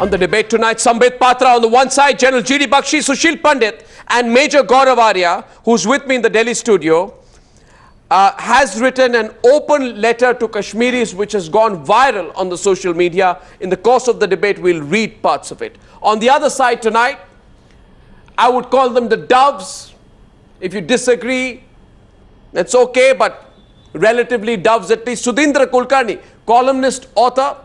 On the debate tonight, Sambit Patra on the one side, General G.D. Bakshi, Sushil Pandit and Major Gaurav Arya, who's with me in the Delhi studio, has written an open letter to Kashmiris which has gone viral on the social media. In the course of the debate, we'll read parts of it. On the other side tonight, I would call them the doves. If you disagree, that's okay, but relatively doves at least. Sudheendra Kulkarni, columnist, author.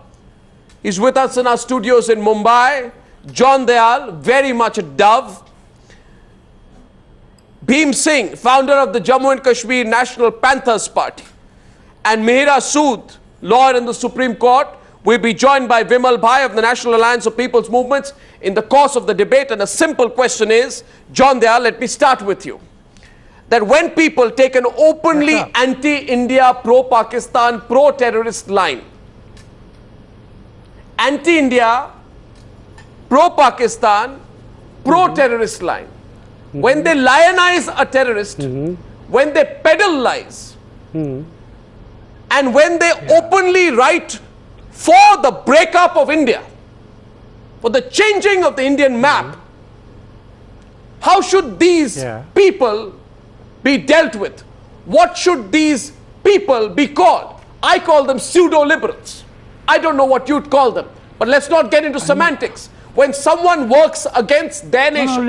He's with us in our studios in Mumbai. John Dayal, very much a dove. Bhim Singh, founder of the Jammu and Kashmir National Panthers Party. And Mihira Sood, lawyer in the Supreme Court, will be joined by Vimal Bhai of the National Alliance of People's Movements in the course of the debate. And a simple question is, John Dayal, let me start with you. That when people take an openly anti-India, pro-Pakistan, pro-terrorist line, anti-India, pro-Pakistan, pro-terrorist line, when they lionize a terrorist, when they peddle lies, and when they openly write for the breakup of India, for the changing of the Indian map, how should these people be dealt with? What should these people be called? I call them pseudo-liberals. I don't know what you'd call them, but let's not get into semantics. When someone works against their nation,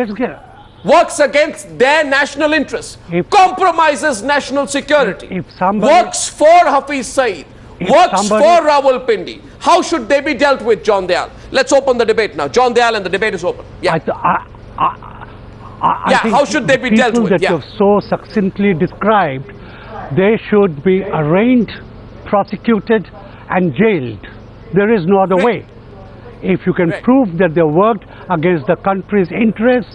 works against their national interests, compromises national security, works for Hafiz Saeed, works for Rawalpindi, how should they be dealt with, John Dayal? Let's open the debate now. John Dayal, and the debate is open. How should they be dealt with? That you've so succinctly described, they should be arraigned, prosecuted and jailed. There is no other way. If you can prove that they worked against the country's interests,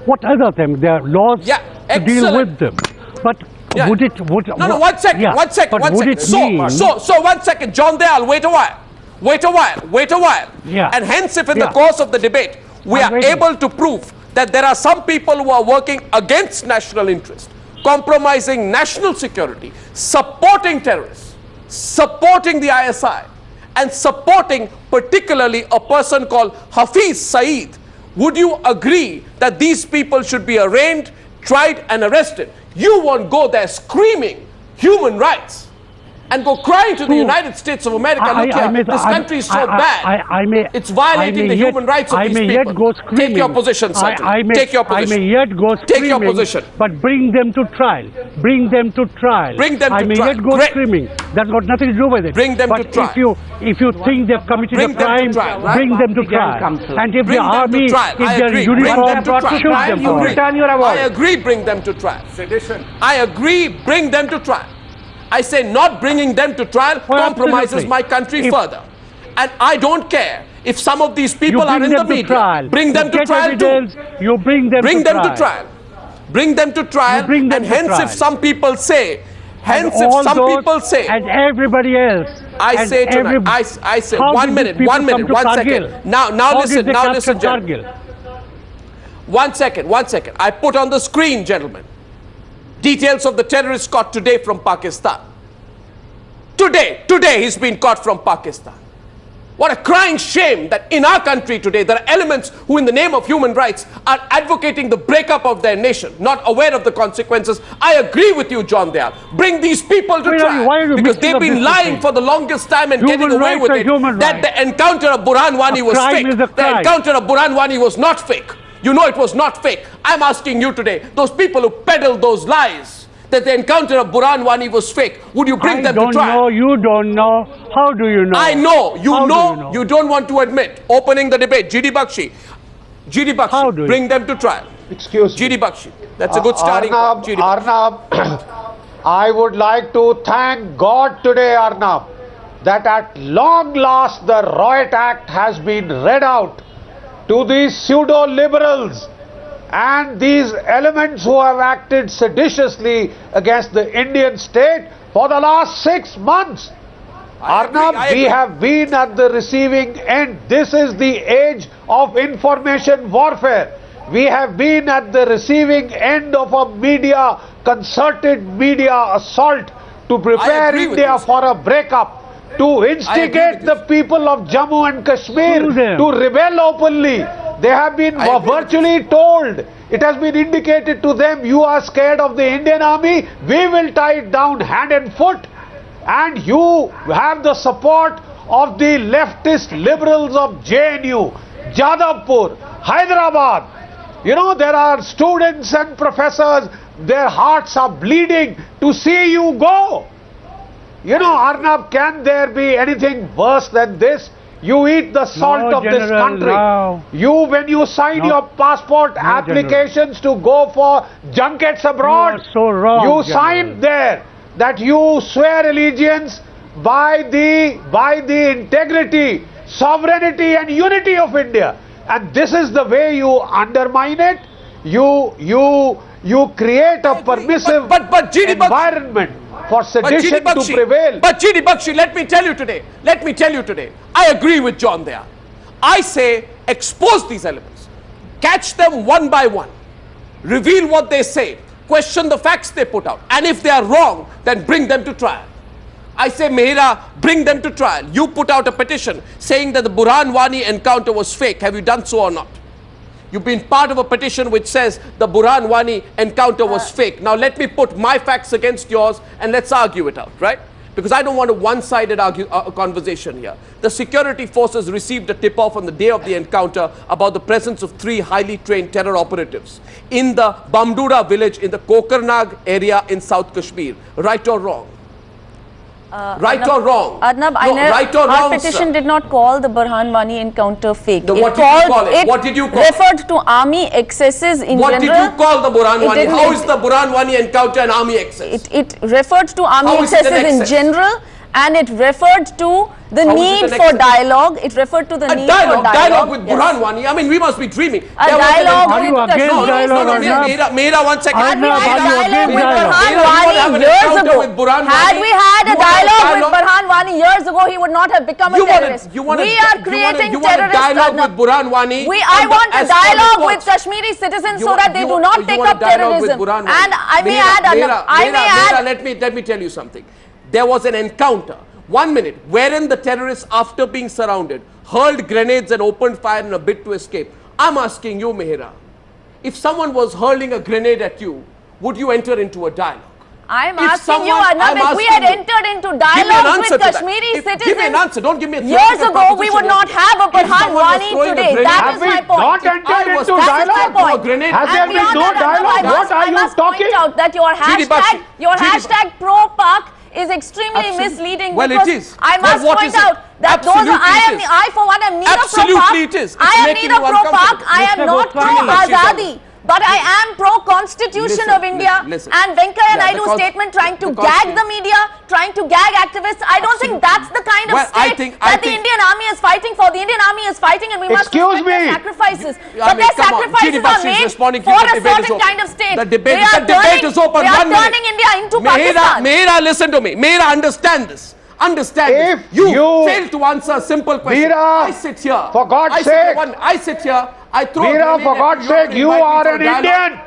what other thing? There are laws to deal with them. But would it... No, one second, one second. So 1 second, John Dayal, wait a while. And hence, if in the course of the debate, we are able to prove that there are some people who are working against national interest, compromising national security, supporting terrorists, supporting the ISI, and supporting particularly a person called Hafiz Saeed, would you agree that these people should be arraigned, tried and arrested? You won't go there screaming human rights and go crying to the United States of America, look here, this country is so bad, it's violating the human rights of these people. Take your position, sir. Take your position. I may yet go screaming, take your position. But bring them to trial. Bring them to trial. Bring them to trial. I may yet go screaming. That's got nothing to do with it. Bring them to trial. If you think they've committed a crime, bring them to trial. And if the army, if they're uniform, shoot them for it. I agree, bring them to trial. Sedition. I agree, bring them to trial. I say not bringing them to trial compromises my country further. And I don't care if some of these people are in the media. Bring them to trial too. You bring them to trial. Bring them to trial. And hence if some people say, and everybody else. I say tonight, I say, 1 minute, 1 second. Now listen, gentlemen. 1 second. I put on the screen, gentlemen, details of the terrorist caught today from Pakistan. Today he's been caught from Pakistan. What a crying shame that in our country today there are elements who in the name of human rights are advocating the breakup of their nation, not aware of the consequences. I agree with you, John Dayal. Bring these people to trial because they've been lying for the longest time and getting away with it that the encounter of Burhan Wani was fake. The encounter of Burhan Wani was not fake. You know it was not fake. I'm asking you today, those people who peddle those lies, that the encounter of Burhan Wani was fake, would you bring them to trial? I don't know, you don't know. How do you know? I know. You don't want to admit. Opening the debate, G.D. Bakshi, bring them to trial. Excuse me. G.D. Bakshi, that's a good starting point. Arnab, I would like to thank God today, Arnab, that at long last the Riot Act has been read out to these pseudo-liberals and these elements who have acted seditiously against the Indian state for the last 6 months. Arnab, we have been at the receiving end. This is the age of information warfare. We have been at the receiving end of a concerted media assault to prepare India for a breakup. to instigate the people of Jammu and Kashmir to rebel openly. They have been virtually told, it has been indicated to them, you are scared of the Indian army, we will tie it down hand and foot. And you have the support of the leftist liberals of JNU, Jadavpur, Hyderabad. You know, there are students and professors, their hearts are bleeding to see you go. You know, Arnab, can there be anything worse than this? You eat the salt of this country. You, when you sign your passport applications to go for junkets abroad, you are so wrong, you signed there that you swear allegiance by the integrity, sovereignty and unity of India. And this is the way you undermine it. You create a permissive environment for sedition to prevail. But GD Bakshi, let me tell you today, I agree with John there. I say expose these elements, catch them one by one, reveal what they say, question the facts they put out, and if they are wrong, then bring them to trial. I say, Mihira, bring them to trial. You put out a petition saying that the Burhan Wani encounter was fake. Have you done so or not? You've been part of a petition which says the Burhan Wani encounter was fake. Now let me put my facts against yours and let's argue it out, right? Because I don't want a one-sided conversation here. The security forces received a tip-off on the day of the encounter about the presence of 3 highly trained terror operatives in the Bamdura village in the Kokarnag area in South Kashmir. Right or wrong? Right or wrong? Arnab, our petition did not call the Burhan Wani encounter fake. What did you call it? What did you call it? Referred to army excesses in general. What did you call the Burhan Wani? How is the Burhan Wani encounter an army excess? It referred to army excesses in general, and it referred to the need for dialogue. It referred to the need for dialogue. Dialogue with Burhan Wani. I mean, we must be dreaming. A dialogue Are you against dialogue or not? Mihira, 1 second. Had we had a dialogue with Burhan Had Wani years ago, had we had a dialogue with Burhan Wani years ago, he would not have become a terrorist. We are creating terrorists. Dialogue with Burhan Wani. I want a dialogue with Kashmiri citizens so that they do not take up terrorism. And I may add, let me tell you something. There was an encounter, 1 minute, wherein the terrorists, after being surrounded, hurled grenades and opened fire in a bid to escape. I'm asking you, Mihira, if someone was hurling a grenade at you, would you enter into a dialogue? I'm asking you, Arnab, if we had entered into dialogue with Kashmiri citizens, give me an answer. Don't give me a years ago, we would not have a Burhan Wani today. That is my point. Have we not entered into dialogue? Has there been no dialogue? What are you talking? I must point out that your hashtag pro-Pak is extremely misleading. Well, it is. I must point out that I for one am neither pro-Pak. Absolutely it is. I am neither pro-Pak. I am not pro-Azadi. But I am pro-Constitution of India. And Venkaiah Naidu's statement trying to gag the media, trying to gag activists, I don't think that's the kind of state that the Indian army is fighting for. The Indian army is fighting and we must respect their sacrifices. But their sacrifices are made for a certain kind of state. The debate is open. They are turning India into Pakistan. Mihira, listen to me. Mihira, understand this. Understand this. You fail to answer a simple question. Mihira, I sit here. For God's sake. I sit here. I throw Mihira, for God's sake, you are an Indian.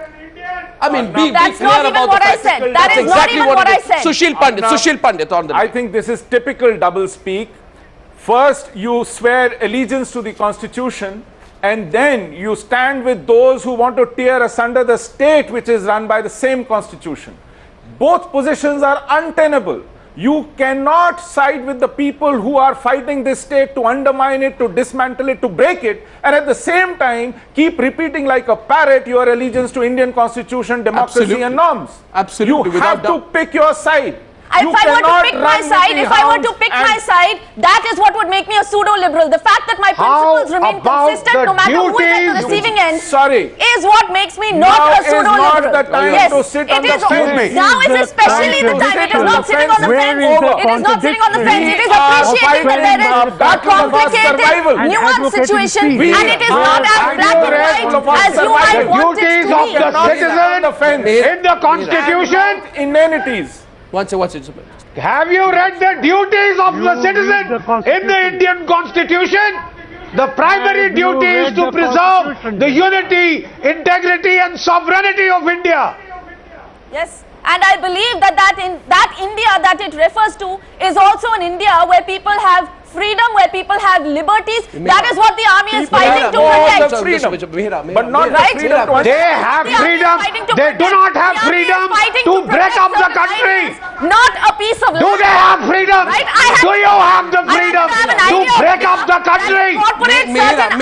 I mean, be that's clear not even about what the I facts. said. That is not even what I said. Sushil Pandit on the I think this is typical double speak. First, you swear allegiance to the Constitution, and then you stand with those who want to tear asunder the state which is run by the same Constitution. Both positions are untenable. You cannot side with the people who are fighting this state to undermine it, to dismantle it, to break it, and at the same time keep repeating like a parrot your allegiance to Indian Constitution, democracy and norms. Absolutely. You have to pick your side. If I were to pick my side, that is what would make me a pseudo-liberal. The fact that my principles remain consistent no matter who is at the receiving end is what makes me not a pseudo-liberal. Yes, it is. Now is especially the time. It is not sitting on the fence. It is not sitting on the fence. It is appreciating that there is a complicated, nuanced situation, and it is not as black and white as you might want it to be. The citizen in the Constitution, amenities. Watch it. Have you read the duties of the citizen in the Indian Constitution? The primary duty is to preserve the unity, integrity and sovereignty of India. Yes. And I believe that that India that it refers to is also an India where people have freedom, where people have liberties. That is what the army is fighting to protect. But not the freedom to They have freedom. They do not have freedom to break up the country. Not a piece of land. Do they have freedom? Right? Do you have the freedom to break up the country? Mihira,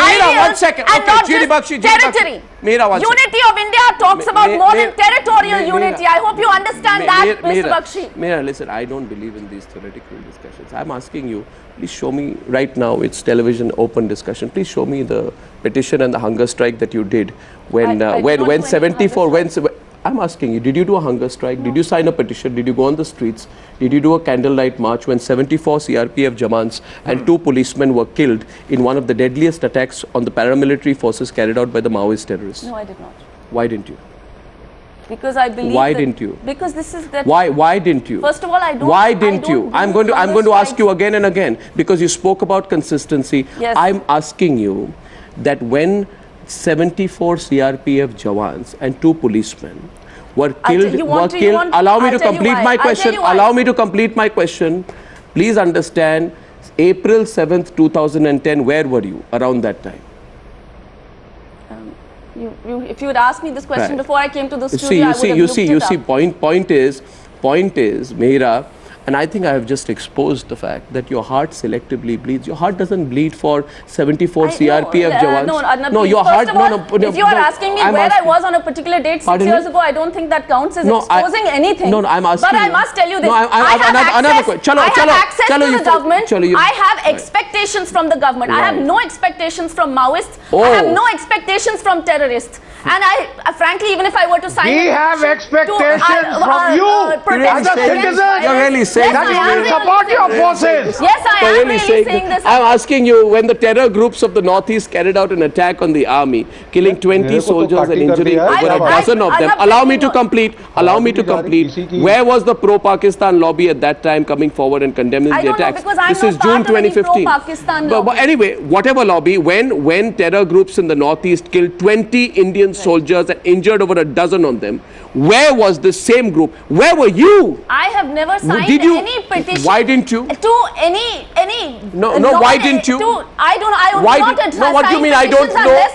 1 second. Okay, Bakshi, territory. Mihira, 1 second. Unity of India talks about more than territorial unity. I hope you understand that, Mr. Bakshi. Mihira, listen, I don't believe in these theoretical discussions. I'm asking you, please show me right now, it's television open discussion. Please show me the petition and the hunger strike that you did when 74, I'm asking you, did you do a hunger strike? No. Did you sign a petition? Did you go on the streets? Did you do a candlelight march when 74 CRPF Jawans and 2 policemen were killed in one of the deadliest attacks on the paramilitary forces carried out by the Maoist terrorists? No, I did not. Why didn't you? Because I believe. Why didn't you? Because this is that. Why didn't you? First of all, I don't. Why didn't you? I'm going to ask you again and again because you spoke about consistency. Yes. I'm asking you that when 74 CRPF Jawans and 2 policemen were killed. Allow me to complete my question. Allow me to complete my question. Please understand. April 7th, 2010. Where were you around that time? If you had asked me this question before I came to the studio, Point is, Mihira, and I think I have just exposed the fact that your heart selectively bleeds. Your heart doesn't bleed for 74 CRPF Jawans. No, your heart. If you are asking me where I was on a particular date 6 years ago, I don't think that counts as exposing anything. No, I'm asking. But I must tell you this. I have access to the government. I have expectations from the government. I have no expectations from Maoists. I have no expectations from terrorists. And I, frankly, even if I were to sign, we have expectations from you as a citizen. You're really saying that you will support your forces. Yes, I am really saying this. I'm asking you, when the terror groups of the Northeast carried out an attack on the army, killing 20 soldiers and injuring over a dozen of them. Allow me to complete. Where was the pro-Pakistan lobby at that time coming forward and condemning the attacks? This is June 2015. But anyway, whatever lobby, when terror groups in the Northeast killed 20 Indian soldiers and injured over a dozen of them, where was this same group? Where were you? I have never signed any petition. Why didn't you? To any. No, why didn't you? I don't know. What do you mean? I don't know.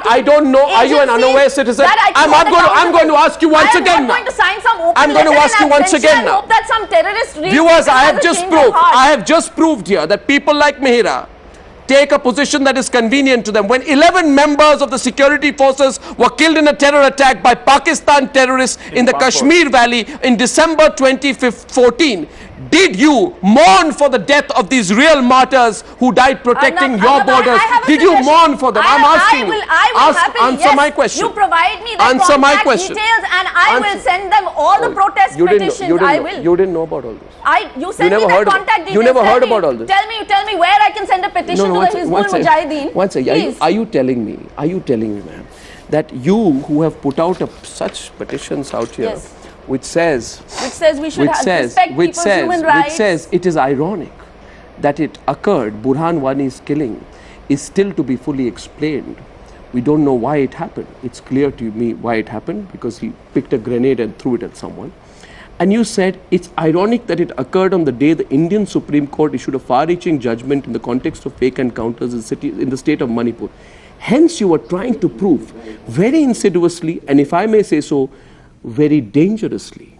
I don't know. Are you an unaware citizen? I'm going to ask you once again. I'm going to ask you once again now. Hope that some terrorist viewers, I have just proved here that people like Mihira take a position that is convenient to them. When 11 members of the security forces were killed in a terror attack by Pakistan terrorists in the Kashmir Valley in December 2014, did you mourn for the death of these real martyrs who died protecting your borders? Did you mourn for them? I'm asking you. Answer my question. You provide me the contact details and I will send them all the protest petitions. I will. You didn't know about all this. You sent me the contact details. You never heard about all this. Tell me where I can send a petition to the Hizbul Mujahideen. One second. Are you telling me, ma'am, that you who have put out such petitions out here, which says we should respect people's human rights, which says it is ironic that it occurred, Burhan Wani's killing is still to be fully explained. We don't know why it happened. It's clear to me why it happened, because he picked a grenade and threw it at someone. And you said it's ironic that it occurred on the day the Indian Supreme Court issued a far-reaching judgment in the context of fake encounters in the state of Manipur. Hence, you were trying to prove very insidiously, and if I may say so, very dangerously,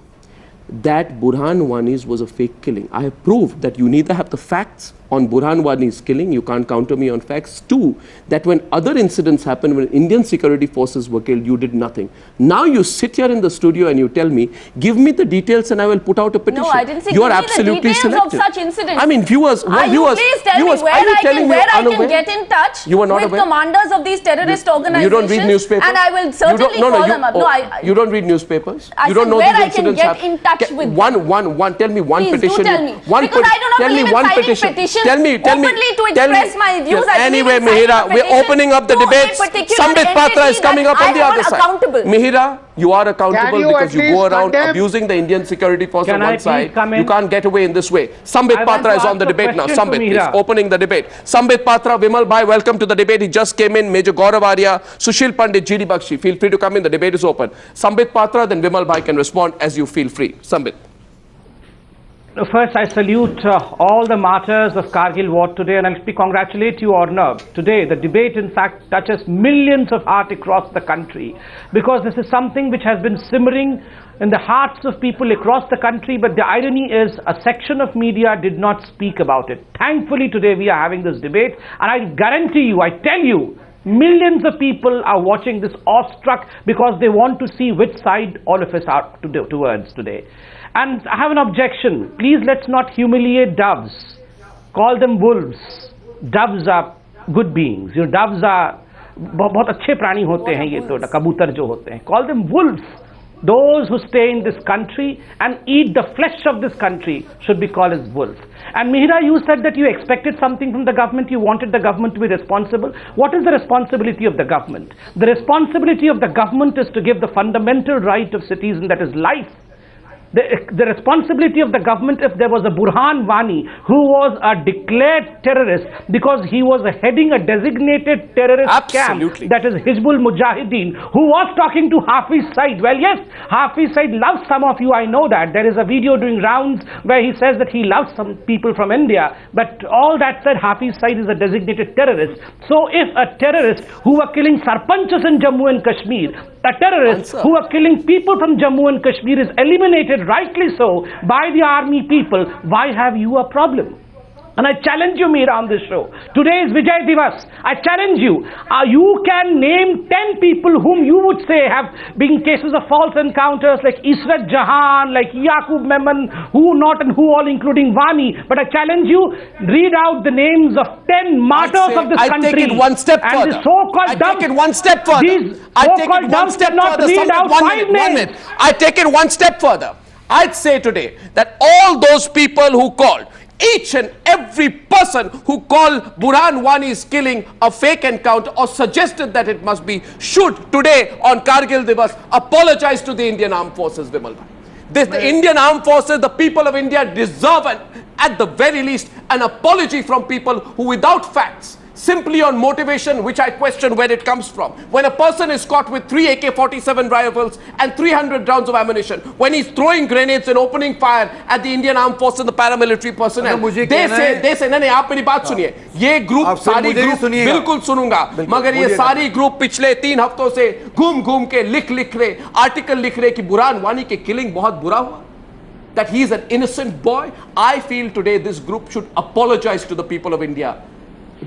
that Burhan Wani's was a fake killing. I have proved that you neither have the facts on Burhan Wani's killing, you can't counter me on facts. 2, that when other incidents happened, when Indian security forces were killed, you did nothing. Now you sit here in the studio and you tell me, give me the details and I will put out a petition. No, I didn't say you are absolutely selective. Of such incidents. I mean, viewers, please tell me where I can get in touch with commanders of these terrorist organizations. You don't read newspapers? And I will certainly call them up. You don't read newspapers? You don't know these incidents happen? touch with them. Tell me one Please, petition. do tell me. One because I do not tell me believe in one signing petition. petitions Tell me openly to express my views. Anyway, Mihira, we're opening up the debates. Sambit Patra is coming up on the other side. Mihira, you are accountable because you go around abusing the Indian security force on one side. You can't get away in this way. Sambit Patra is on the debate now. Sambit is opening the debate. Sambit Patra, Vimal Bhai, welcome to the debate. He just came in. Major Gaurav Arya, Sushil Pandit, GD Bakshi. Feel free to come in. The debate is open. Sambit Patra, then Vimal Bhai can respond as you feel free. Sambit. First, I salute all the martyrs of Kargil war today, and I'll congratulate you, Arnab. Today, the debate, in fact, touches millions of hearts across the country, because this is something which has been simmering in the hearts of people across the country, but the irony is a section of media did not speak about it. Thankfully, today we are having this debate, and I guarantee you, I tell you, millions of people are watching this awestruck because they want to see which side all of us are towards today. And I have an objection. Please, let's not humiliate doves. Call them wolves. Doves are good beings. Your doves are बहुत अच्छे प्राणी होते हैं, ये तो कबूतर जो होते हैं. Call them wolves. Those who stay in this country and eat the flesh of this country should be called as wolves. And Mihira, you said that you expected something from the government. You wanted the government to be responsible. What is the responsibility of the government? The responsibility of the government is to give the fundamental right of citizen, that is life. The responsibility of the government, if there was a Burhan Wani who was a declared terrorist because he was heading a designated terrorist camp, that is Hizbul Mujahideen, who was talking to Hafiz Said. Well, yes, Hafiz Said loves some of you, I know that. There is a video doing rounds where he says that he loves some people from India. But all that said, Hafiz Said is a designated terrorist. So if a terrorist who were killing sarpanchas in Jammu and Kashmir, a terrorist who are killing people from Jammu and Kashmir is eliminated, rightly so, by the army people, why have you a problem? And I challenge you, Mihira, on this show. Today is Vijay Divas. I challenge you. You can name 10 people whom you would say have been cases of false encounters, like Israt Jahan, like Yaqub Memon, who not and who all, including Wani. But I challenge you, read out the names of 10 martyrs of this country. I take it one step further. And the so-called I take it one step further. I take it one step further. Read out 5 names. I take it one step further. I'd say today that all those people who called, each and every person who called Burhan Wani's killing a fake encounter or suggested that it must be, should today on Kargil Divas apologize to the Indian Armed Forces, Vimal Bhai. The Indian Armed Forces, the people of India deserve, at the very least, an apology from people who, without facts, simply on motivation, which I question where it comes from. When a person is caught with 3 AK-47 rifles and 300 rounds of ammunition, when he's throwing grenades and opening fire at the Indian Armed Forces and the paramilitary personnel, they say, नहीं आप मेरी बात सुनिए, ये group सारी group बिल्कुल सुनूंगा, मगर ये सारी ग्रुप पिछले 3 हफ्तों से घूम के लिख रहे, आर्टिकल लिख रहे कि बुरहान वानी के किलिंग बहुत बुरा हुआ, that he is an innocent boy. I feel today this group should apologize to the people of India.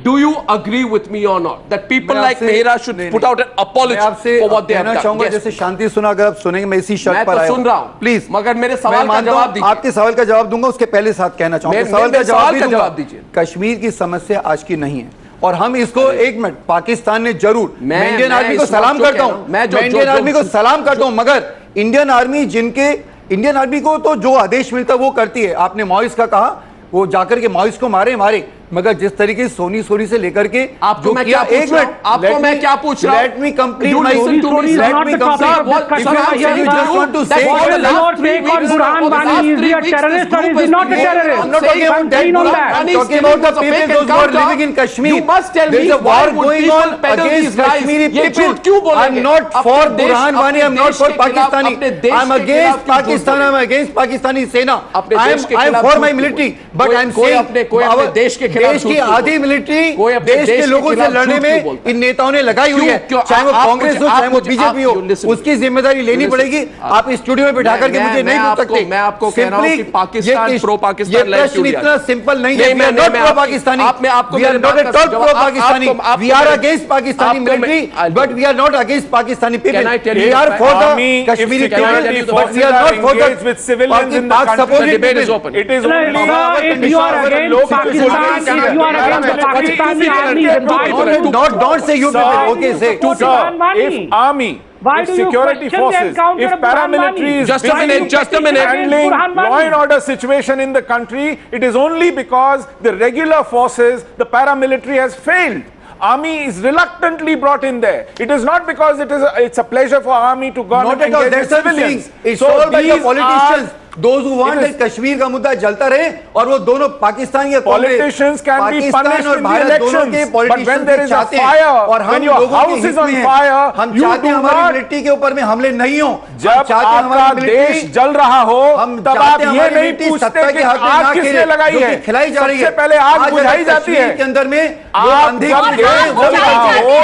Do you agree with me or not that people like Mihira should put out an apology for what they have done? चाहूंगा जैसे शांति सुना, अगर आप सुनेंगे मैं इसी शर्त पर आया हूं। सुन रहा हूं प्लीज, मगर मेरे सवाल का जवाब दीजिए। आपके सवाल का जवाब दूंगा, उसके पहले साथ कहना चाहूंगा सवाल का जवाब दीजिए। कश्मीर की समस्या आज की नहीं है और हम इसको, एक मिनट, पाकिस्तान ने जरूर, मैं इंडियन आर्मी को सलाम करता हूं, मैं इंडियन आर्मी को सलाम करता हूं, मगर इंडियन आर्मी इंडियन आर्मी को तो जो आदेश मिलता है वो करती है। आपने माओइस्ट का कहा, वो जाकर के माओइस्ट को मारे, मगर जिस तरीके से सोनी से लेकर के आपको मैं क्या पूछ रहा हूं? आपको मैं क्या पूछ रहा हूं? Let me complete my story. Let me complete. You just want to say Burhan Wani, is he a terrorist or is he not a terrorist? I'm not talking about that. I'm talking about the people who are living in Kashmir. You must tell me, there's a war going on against Kashmiri people. I'm not for Burhan Wani. I'm not for Pakistani. I'm against Pakistan. I'm against Pakistani Sena. I'm for my military. But I'm saying देश की आधी military देश के लोगों से लड़ने में इन नेताओं ने लगाई हुई है, चाहे वो कांग्रेस हो चाहे वो बीजेपी हो, उसकी जिम्मेदारी लेनी पड़ेगी। आप स्टूडियो में बैठा करके मुझे नहीं पूछ सकते। मैं आपको कह रहा हूं कि पाकिस्तान प्रो पाकिस्तान ये प्रश्न इतना सिंपल नहीं है। We are not pro Pakistani, we are not at all pro Pakistani, we are against Pakistani military, but we are not against Pakistani people. We are for the Kashmiri people, but we are not for the with civilians in the country. The debate is open. It is only if you are against Pakistan You are against the Pakistani army. Don't say you people. Okay, say. If army, Why if do you security question the forces, encounter if of Burhan paramilitary Wani? is Just a minute, just a minute. handling Burhan Wani. law and order situation in the country, it is only because the regular forces, the paramilitary has failed. Army is reluctantly brought in there. It is not because it's a pleasure for army to go and engage with civilians. It's all by the politicians. Those who want that Kashmir का मुद्दा जलता रहे और वो दोनों पाकिस्तान या Politicians can be punished in the elections, but when there is a fire, when your house is on fire, हम you चाहते हैं do हमारी not. मिलिट्री के ऊपर में हमले नहीं हो. जब आपका देश जल रहा हो, तब आप ये नहीं पूछते कि आग किसने लगाई है. खिलाई जा रही है. सबसे पहले आग बुझाई जाती है. के अंदर में आप जब देश जल रहा हो,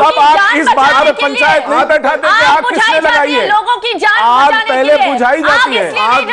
तब आप इस बात पर पंचायत नहीं बैठाते कि आग किसने लगाई है. लोगों की जान आग बचाने के पहले लिए बुझाई जाती है.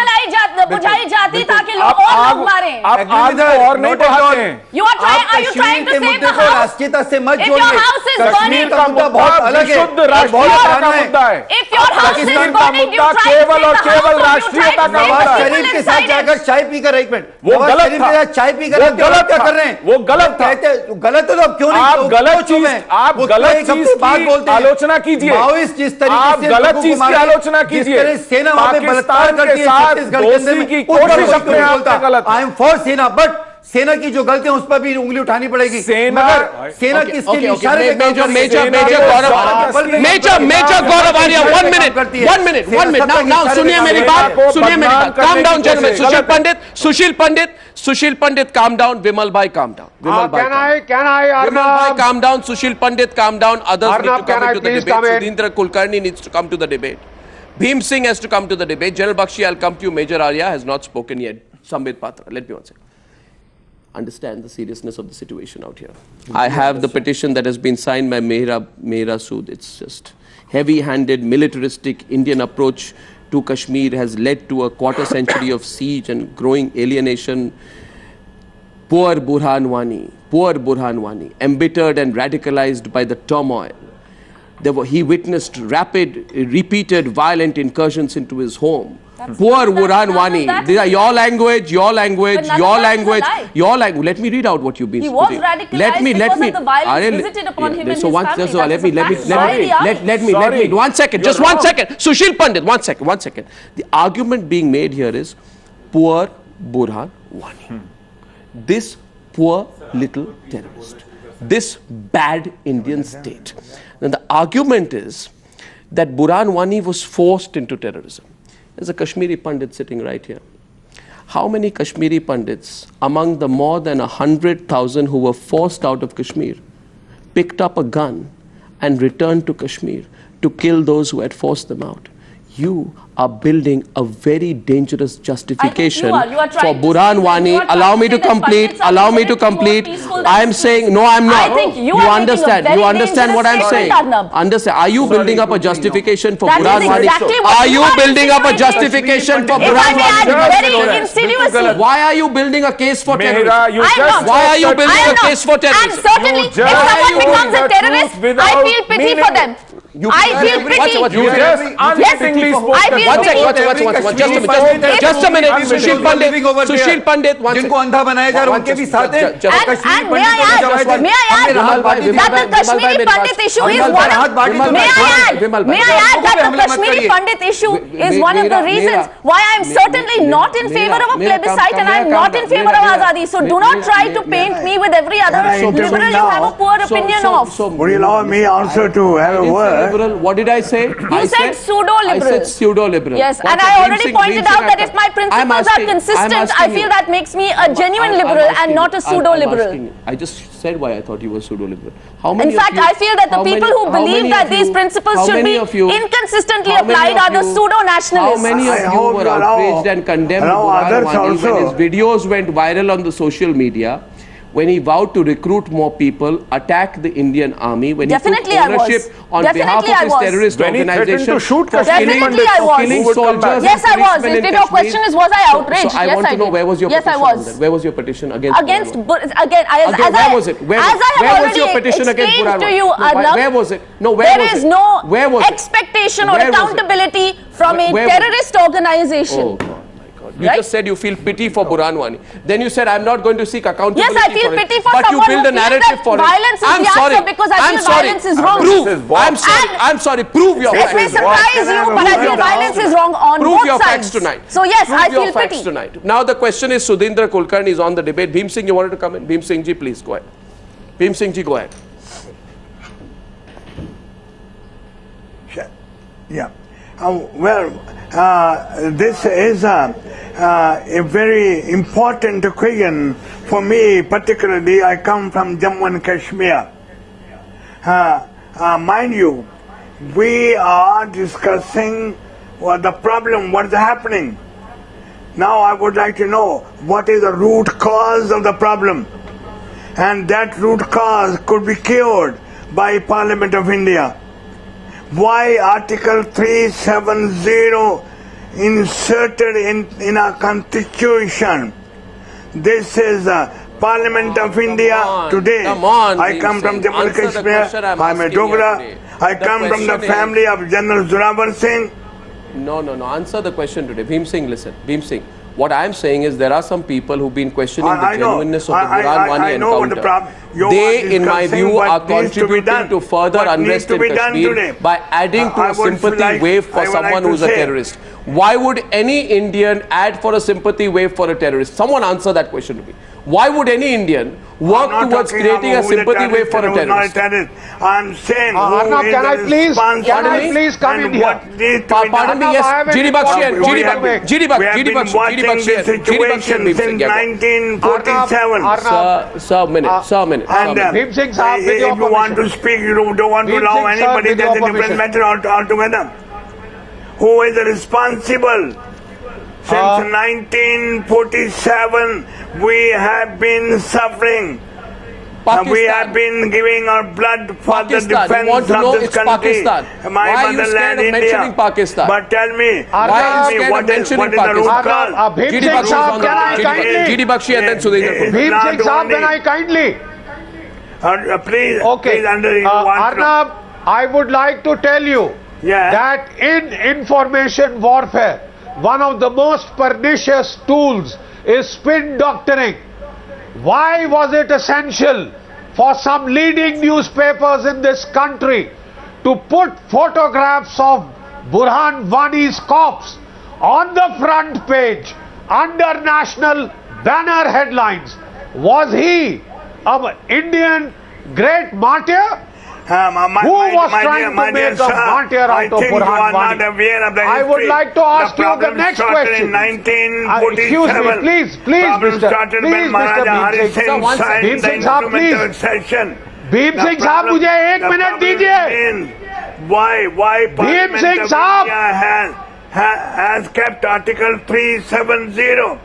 बुझाई जाती ताकि लोग और लोग मारे. आप आग को और नहीं बढ़ाते हैं. Are you trying to save the house? राष्ट्रीयता से मत If जोड़िए. your house is burning, Kashmir का मुद्दा बहुत अलग है. शुद्ध राष्ट्रीयता का मुद्दा है. if your house is Pakistan का burning, you मुद्दा try to केवल save और the केवल house, राष्ट्रीयता का नवाज मुद्दा है. शरीफ के साथ जाकर चाय पीकर एक मिनट. वो नवाज गलत शरीफ था. के साथ चाय पीकर वो आप गलत क्या था. कर रहे हैं? वो गलत था. कहते गलत है तो अब क्यों नहीं? आप गलत चीज बात बोलते हैं. आलोचना कीजिए. माओइस्ट जिस तरीके आप से गलत चीज की आलोचना कीजिए. जिस तरह सेना वहां पे बलात्कार करती है छत्तीसगढ़ के अंदर में, की उस पर कोशिश अपने आप बोलता में गलत. आई एम फॉर सेना, बट सेना की जो गलतियां उस पर भी उंगली उठानी पड़ेगी. मगर सेना किसके लिए इशारे पे काम करती है? Major Gaurav Arya, 1 minute. Now, सुनिए मेरी बात. Calm down, gentlemen. Sushil Pandit, calm down. Vimal Bhai, calm down. Can I, Vimal Bhai, Arnab? calm down. Sushil Pandit, calm down. Others need to Arnab, come can I into the please debate. come in? Sudheendra Kulkarni needs to come to the debate. Bhim Singh has to come to the debate. General Bakshi, I'll come to you. Major Arya has not spoken yet. Sambit Patra, let me one second. Understand the seriousness of the situation out here. I have the petition that has been signed by Mihira Sood. It's just heavy-handed, militaristic Indian approach to Kashmir has led to a quarter century of siege and growing alienation. Poor Burhan Wani, embittered and radicalized by the turmoil. He witnessed repeated violent incursions into his home. Poor Burhan Wani. These are your language. Let me read out what you've been He was putting. radicalized because of the violence visited upon him and his family. Let me, 1 second, just 1 second. Sushil Pandit, 1 second. The argument being made here is poor Burhan Wani. This poor little terrorist. This bad Indian state. Then the argument is that Burhan Wani was forced into terrorism. There's a Kashmiri Pandit sitting right here. How many Kashmiri Pandits, among the more than 100,000 who were forced out of Kashmir, picked up a gun and returned to Kashmir to kill those who had forced them out? You are building a very dangerous justification for Burhan Wani. Allow me to complete. I am saying, no, I'm not. I think you understand what I'm saying. Understand? Are you building up a justification for Burhan Wani? Are you building up a justification for Burhan Wani? Why are you building a case for terrorism? Why are you building a case for terrorism? And certainly, if someone becomes a terrorist, I feel pity for them. I feel pity. Just a minute. Sushil Pandit. जिनको अंधा बनाया जा रहा है उनके भी साथ हैं. And may I add that the Kashmiri Pandit issue is one of the Kashmiri Pandit issue is one of the reasons why I am certainly not in favor of a plebiscite and I am not in favor of Azadi. So do not try to paint me with every other liberal you have a poor opinion of. Would you allow me also to have a word? What did I say? You said pseudo-liberal. I said pseudo-liberal. Yes, and I already pointed out that if my principles are consistent, I feel that makes me a genuine liberal and not a pseudo-liberal. I just said why I thought you were pseudo-liberal. In fact, I feel that the people who believe that these principles should be inconsistently applied are the pseudo-nationalists. How many of you were outraged and condemned Burhan Wani when his videos went viral on the social media? When he vowed to recruit more people, attack the Indian army, when he took ownership on behalf of his terrorist organization, killing soldiers. Yes, I was. If your question is, was I outraged? So I want to know, where was your petition? Yes, I was. Where was your petition against? Where was it? Where was your petition against Burhan Wani? Where was it? No, where was it? There is no expectation or accountability from a terrorist organization. Oh God. about. You just said you feel pity for Burhan Wani. Then you said, I'm not going to seek accountability. Yes, I feel pity for but someone you build a narrative for it. Violence is I'm the sorry. answer because I feel violence is wrong. Prove. I'm sorry. Prove your facts. It may surprise you, but I feel violence is wrong on Prove both your sides. facts tonight. So yes, Prove I your feel facts pity. tonight. Now the question is, Sudheendra Kulkarni is on the debate. Bhim Singh, you wanted to come in? Bhim Singh ji, please go ahead. Bhim Singh ji, go ahead. Yeah. This is a very important question for me, particularly I come from Jammu and Kashmir. Mind you, we are discussing the problem, what is happening. Now I would like to know what is the root cause of the problem. And that root cause could be cured by Parliament of India. Why Article 370 inserted in our constitution? This is Parliament of India today. I come from Jammu and Kashmir. I'm a Dogra. I come from the family of General Zorawar Singh. No. Answer the question today. Bhim Singh, listen. Bhim Singh. What I am saying is there are some people who've been questioning the genuineness of the Burhan Wani encounter. They, in my view, are contributing to further unrest in Kashmir by adding to a sympathy wave for someone who's a terrorist. Why would any Indian add for a sympathy wave for a terrorist? Someone answer that question to me. Why would any Indian work towards creating a sympathy wave for a terrorist? I'm saying, Arnab, can I please come in here? Pardon me, yes. GD Bakshi and GD Bakshi. Since 1947. Sir, minute. And Bhim Singh Saab, if you want to speak, you don't want to allow anybody, that's a different matter altogether. Who is responsible? Since 1947, we have been suffering. We have been giving our blood for the defense of this country. My motherland, India. Pakistan? But tell me, what is the root cause? Bhim Singh Saab, can I kindly? GD Bakshi and then Sudheendra Kulkarni. Bhim Singh Saab, can I kindly? Please, Okay. Arnab, I would like to tell you that in information warfare, one of the most pernicious tools is spin doctoring. Why was it essential for some leading newspapers in this country to put photographs of Burhan Wani's corpse on the front page under national banner headlines? Was he an Indian great martyr? Who was trying to make a martyr out of Burhan Wani? I would like to ask you the next question. Excuse me, please, Mr. Bhim Singh Saab, please. Bhim Singh Saab, मुझे 1 minute दीजिए. Why Bhim Singh Saab has kept Article 370?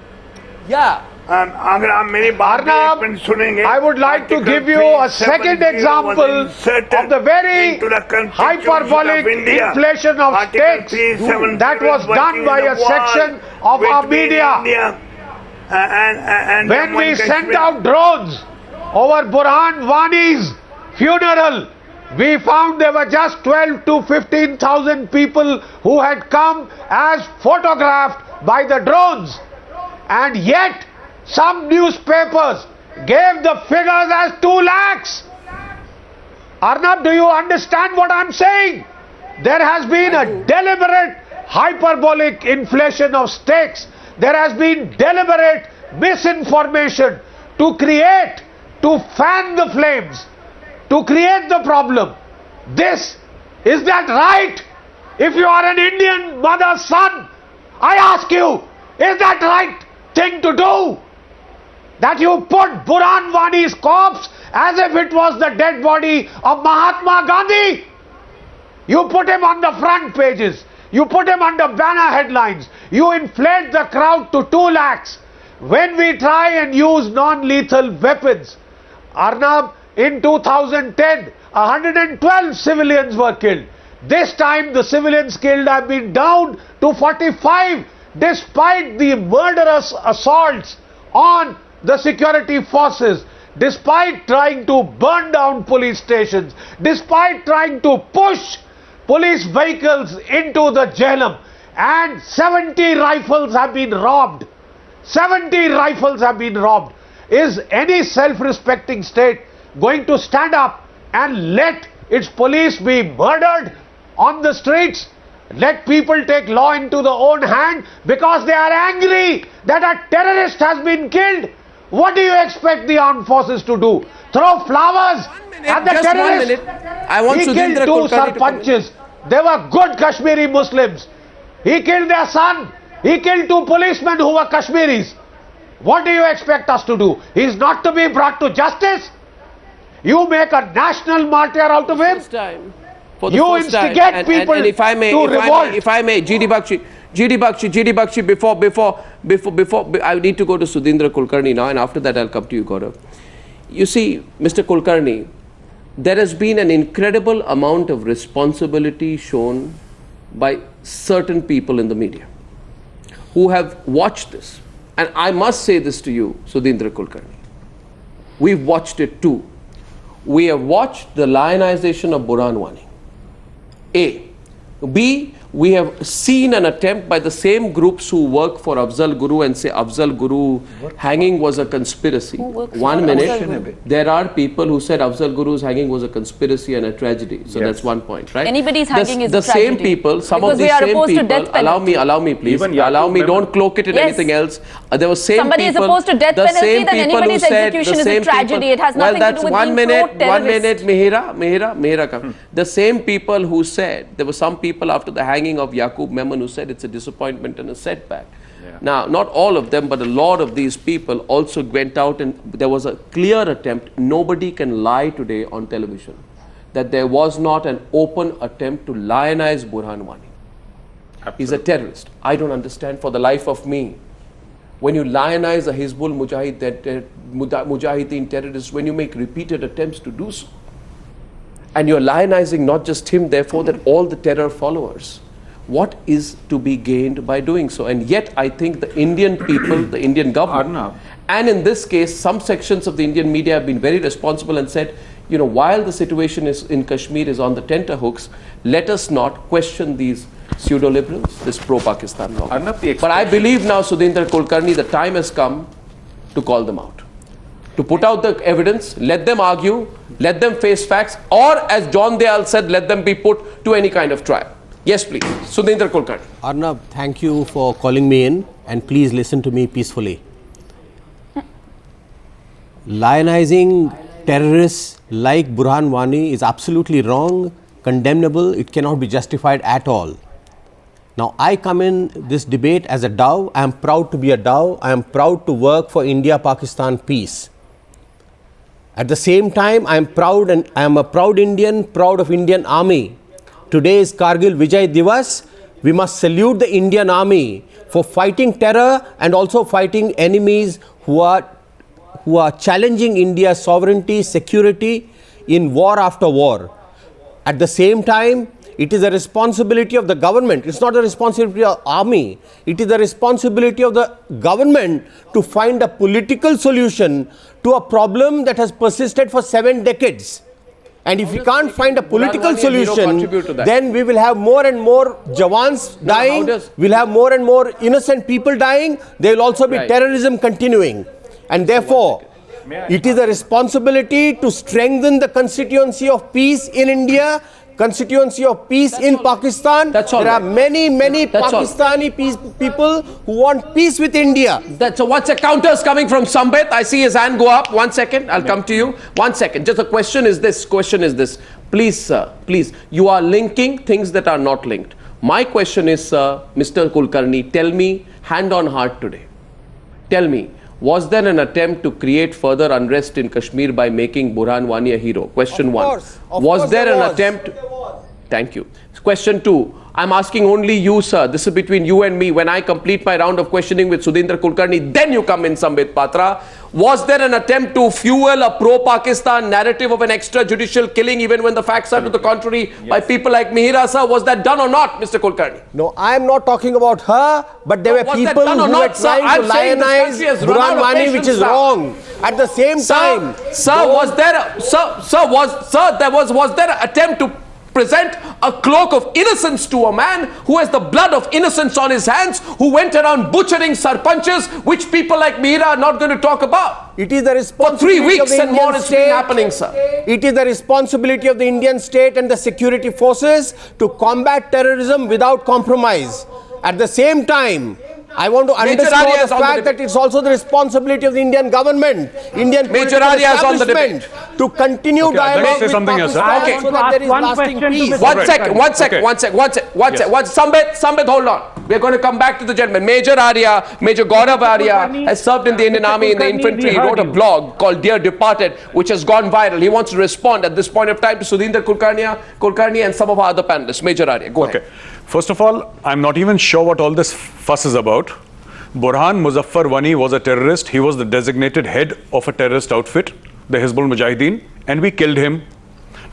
Yeah. Arnab, I would like to give you a second example of the very hyperbolic inflation of stakes that was done by a section of our media. When we sent out drones over Burhan Wani's funeral, we found there were just 12 to 15,000 people who had come as photographed by the drones. And yet, some newspapers gave the figures as 2 lakhs. Arnab, do you understand what I'm saying? There has been a deliberate hyperbolic inflation of stakes. There has been deliberate misinformation to fan the flames, to create the problem. Is that right? If you are an Indian mother's son, I ask you, is that right thing to do? That you put Burhan Wani's corpse as if it was the dead body of Mahatma Gandhi. You put him on the front pages. You put him under banner headlines. You inflate the crowd to 2 lakhs. When we try and use non-lethal weapons, Arnab, in 2010, 112 civilians were killed. This time the civilians killed have been down to 45 despite the murderous assaults on the security forces, despite trying to burn down police stations, despite trying to push police vehicles into the Jhelum. and 70 rifles have been robbed. 70 rifles have been robbed. Is any self-respecting state going to stand up and let its police be murdered on the streets? Let people take law into their own hand because they are angry that a terrorist has been killed? What do you expect the armed forces to do? Throw flowers at the terrorist? I want he killed two sarpanches. They were good Kashmiri Muslims. He killed their son. He killed two policemen who were Kashmiris. What do you expect us to do? He is not to be brought to justice? You make a national martyr out of him? You instigate people to revolt. If I may, GD Bakshi, before, I need to go to Sudheendra Kulkarni now, and after that I'll come to you, Gaurav. You see, Mr. Kulkarni, there has been an incredible amount of responsibility shown by certain people in the media who have watched this. And I must say this to you, Sudheendra Kulkarni. We've watched it too. We have watched the lionization of Burhan Wani. A. B. We have seen an attempt by the same groups who work for Afzal Guru and say Afzal Guru hanging was a conspiracy. 1 minute. There are people who said Afzal Guru's hanging was a conspiracy and a tragedy. So that's 1 point, right? Anybody's hanging is a tragedy. The same people, some of these same people, allow me please, allow me, don't cloak it in anything else. There were same Somebody people, is opposed to death penalty, then anybody's execution is a tragedy. It has nothing to do with being pro-terrorist. 1 minute, Mihira. The same people who said, there were some people after the hanging of Yaqub Memon who said it's a disappointment and a setback. Now, not all of them, but a lot of these people also went out, and there was a clear attempt. Nobody can lie today on television that there was not an open attempt to lionize Burhan Wani. He's a terrorist. I don't understand for the life of me. When you lionize a Hizbul Mujahideen terrorist, when you make repeated attempts to do so, and you're lionizing not just him, therefore, that all the terror followers. What is to be gained by doing so? And yet, I think the Indian people, the Indian government, Arnab, and in this case, some sections of the Indian media have been very responsible and said, you know, while the situation is in Kashmir is on the tenterhooks, let us not question these pseudo-liberals, this pro-Pakistan law. But I believe now, Sudheendra Kulkarni, the time has come to call them out. To put out the evidence, let them argue, let them face facts, or as John Dayal said, let them be put to any kind of trial. Yes, please. Sudheendra Kulkarni. Arnab, thank you for calling me in, and please listen to me peacefully. Lionizing terrorists like Burhan Wani is absolutely wrong, condemnable. It cannot be justified at all. Now, I come in this debate as a Dow. I am proud to be a Dow. I am proud to work for India-Pakistan peace. At the same time, I am proud, and I am a proud Indian, proud of Indian Army. Today is Kargil Vijay Divas. We must salute the Indian Army for fighting terror and also fighting enemies who are challenging India's sovereignty, security in war after war. At the same time, it is a responsibility of the government. It's not a responsibility of the army. It is the responsibility of the government to find a political solution to a problem that has persisted for 7 decades. And if we can't find a political solution, then we will have more and more Jawans dying. We'll have more and more innocent people dying. There will also be terrorism continuing. And therefore, it is a responsibility to strengthen the constituency of peace in India, constituency of peace in Pakistan. There are many Pakistani people who want peace with India. So what's the counters coming from Sambit? I see his hand go up. 1 second, I'll come to you. 1 second. Just the question is this. Please, sir, please. You are linking things that are not linked. My question is, Mr. Kulkarni, tell me, hand on heart today. Tell me, was there an attempt to create further unrest in Kashmir by making Burhan Wani a hero? Question 1. Was there an attempt? Thank you. Question 2. I'm asking only you, sir. This is between you and me. When I complete my round of questioning with Sudheendra Kulkarni, then you come in, Sambit Patra. Was there an attempt to fuel a pro-Pakistan narrative of an extrajudicial killing, even when the facts are to the contrary, by people like Mihira, sir? Was that done or not, Mr. Kulkarni? No, I am not talking about her, but there were people who were trying to lionize Burhan Wani, which is wrong. At the same time, was there an attempt to present a cloak of innocence to a man who has the blood of innocence on his hands, who went around butchering sarpanches, which people like Mihira are not going to talk about. It is the responsibility For 3 weeks of the and Indian more it's state. been happening, sir. It is the responsibility of the Indian state and the security forces to combat terrorism without compromise. At the same time, I want to underscore the fact that it's also the responsibility of the Indian government, Indian political establishment to continue dialogue with Pakistan so that there is lasting peace. Sambit, hold on. We're going to come back to the gentleman. Major Gaurav Arya has served in the Indian Army in the infantry. He wrote a blog called Dear Departed, which has gone viral. He wants to respond at this point of time to Sudheendra Kulkarni and some of our other panelists. Major Arya, go ahead. First of all, I'm not even sure what all this fuss is about. Burhan Wani was a terrorist. He was the designated head of a terrorist outfit, the Hizbul Mujahideen, and we killed him.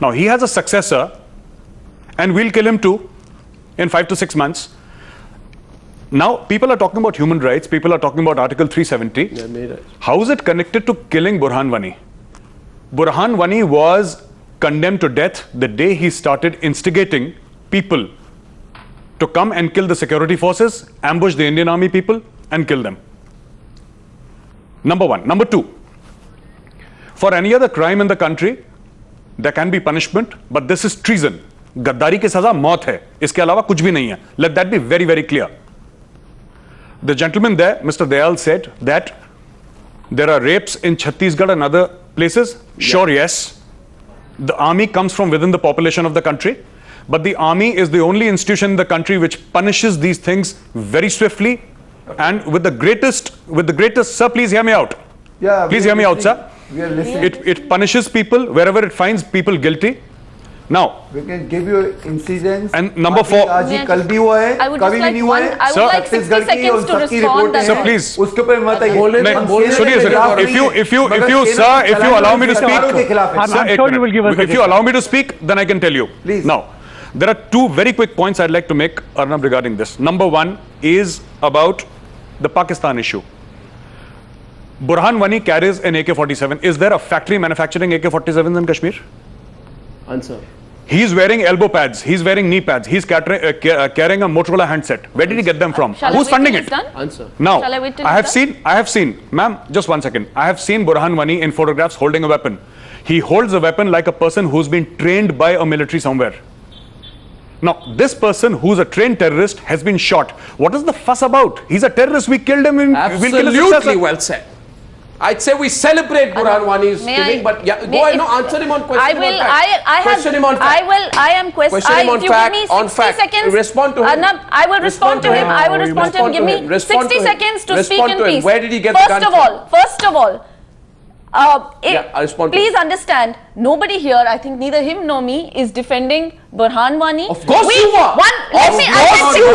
Now, he has a successor, and we'll kill him too in 5 to 6 months. Now, people are talking about human rights. People are talking about Article 370. How is it connected to killing Burhan Wani? Burhan Wani was condemned to death the day he started instigating people to come and kill the security forces, ambush the Indian Army people and kill them. Number one. Number two, for any other crime in the country, there can be punishment, but this is treason. Gaddari ki saza maut hai. Iske alawa kuch bhi nahi hai. Let that be very, very clear. The gentleman there, Mr. Dayal, said that there are rapes in Chhattisgarh and other places. Sure, yes. The army comes from within the population of the country. But the army is the only institution in the country which punishes these things very swiftly and with the greatest, sir, please hear me out. Yeah, please hear me out, sir. We are listening. It punishes people wherever it finds people guilty. Now, we can give you incidents. And number 4. I would like 60 seconds to respond. Sir, please. If you allow me to speak, I'm sure you will give us. If you allow me to speak, then I can tell you. Please. Now, there are 2 very quick points I'd like to make, Arnab, regarding this. Number 1 is about the Pakistan issue. Burhan Wani carries an AK-47. Is there a factory manufacturing AK-47s in Kashmir? Answer. He's wearing elbow pads. He's wearing knee pads. He's carrying a Motorola handset. Where did he get them from? Who's funding it? Answer. Now, I have seen, ma'am, just 1 second. I have seen Burhan Wani in photographs holding a weapon. He holds a weapon like a person who's been trained by a military somewhere. Now, this person who's a trained terrorist has been shot. What is the fuss about? He's a terrorist. We killed him. Absolutely well said. I'd say we celebrate Burhan Wani's killing, but yeah, go ahead, answer him on question. Question him on fact. I am questioning on fact. On fact. Respond to him. Arnab, I will respond to him. I will respond to him. Give me 60 seconds to speak in peace. Where did he get the gun from? First of all, I'll respond to please understand, nobody here, I think neither him nor me, is defending Burhan Wani. Of course you are. Let me, Arnab, 60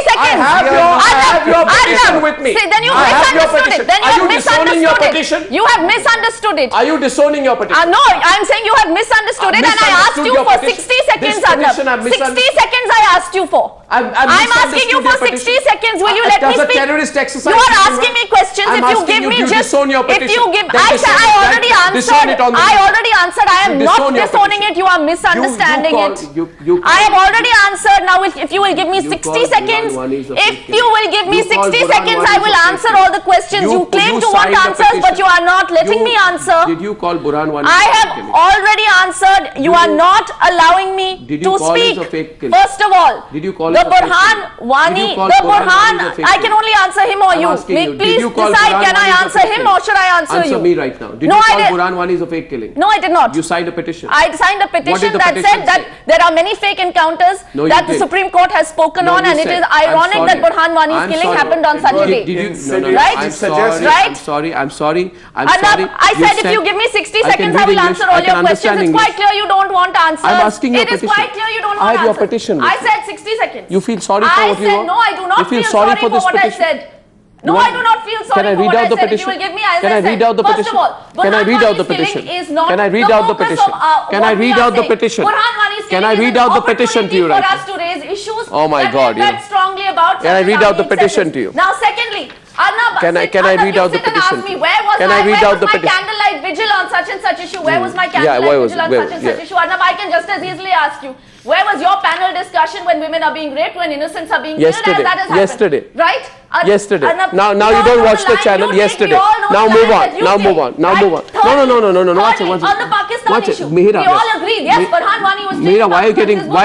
seconds. I have your petition with me. Then you misunderstood it. Then you have misunderstood it. You have misunderstood it. Are you disowning your petition? No, I'm saying you have misunderstood it, and I asked you for 60 seconds, Arnab. 60 seconds I asked you for. I'm asking you for 60 seconds. Will you let me speak? You are asking me questions. If you give me just, if you give, I already answered. I am not disowning it. You are misunderstanding it. I have already answered. Now, if you will give me 60 seconds, I will answer all the questions. You claim to want answers, but you are not letting me answer. Did you call Burhan Wani? I have already answered. You are not allowing me to speak. First of all, the Burhan Wani, I can only answer him or you. Please decide, can I answer him or should I answer you? Answer me right now. Did you call Burhan Wani a fake killing? No, I did not. You signed a petition. I signed a petition that said that there are many fake encounters that the Supreme Court has spoken on, and it is ironic that Burhan Wani's killing happened on such a day. Right? I'm sorry. Arnab, I said if you give me 60 seconds, I will answer all your questions. It's quite clear you don't want answers. I'm asking your petition. It is quite clear you don't want I have answers. your petition. I said 60 seconds. You feel sorry for what you want? No, I do not feel sorry for what I said. No, I do not feel sorry for what I said. If you will give me, as I said, first of all, Burhan Wani's killing is not Can I read out the petition? Can I read out the petition? Burhan Wani's Can I read out the petition to you right now? For us to raise issues oh my God, that we felt strongly about. Can I read out the petition to you? Now, secondly, Arnab, Can I read out the petition? Where was my candlelight vigil on such and such issue? Where was my candlelight vigil on such and such issue? Arnab, I can just as easily ask you. Where was your panel discussion when women are being raped, when innocents are being killed, as that has happened? Yesterday. Right? Yesterday. Arnab, now you don't watch the channel. Yesterday. Now move on. Now move on. No. On the Pakistan issue, Mihira, we all agreed. Yes, Burhan Wani was taking Mihira, why are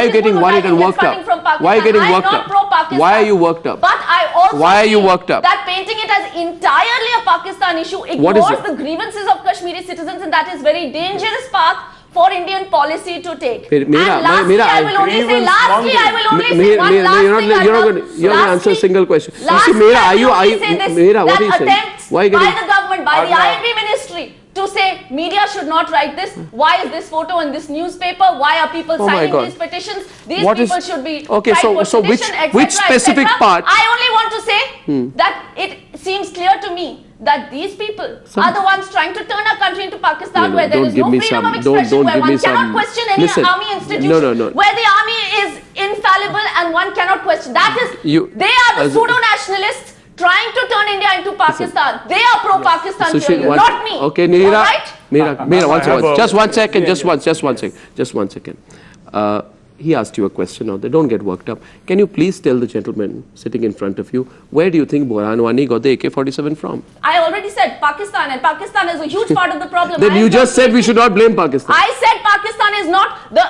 you getting worried and worked up? Why are you getting worked up? Why are you worked up? But I also why are you worked up? That painting it as entirely a Pakistan issue ignores the grievances of Kashmiri citizens, and that is very dangerous path for Indian policy to take. Lastly, I will only say one last thing. You're not going to answer a single question. You see, Mihira, what are you saying? Why by the government, by the INB ministry, to say media should not write this. Why is this photo in this newspaper? Why are people signing these petitions? These people should be okay. So which specific part? I only want to say that it seems clear to me that these people are the ones trying to turn our country into Pakistan, where there is no freedom of expression, where one cannot question any army institution, where the army is infallible and one cannot question. That is, they are the pseudo-nationalists trying to turn India into Pakistan. They are pro-Pakistan here, not me. Okay, Mihira, just one second. He asked you a question now. Don't get worked up. Can you please tell the gentleman sitting in front of you, where do you think Burhan Wani got the AK-47 from? I already said Pakistan, and Pakistan is a huge part of the problem. Then you just said we should not blame Pakistan. I said Pakistan is not the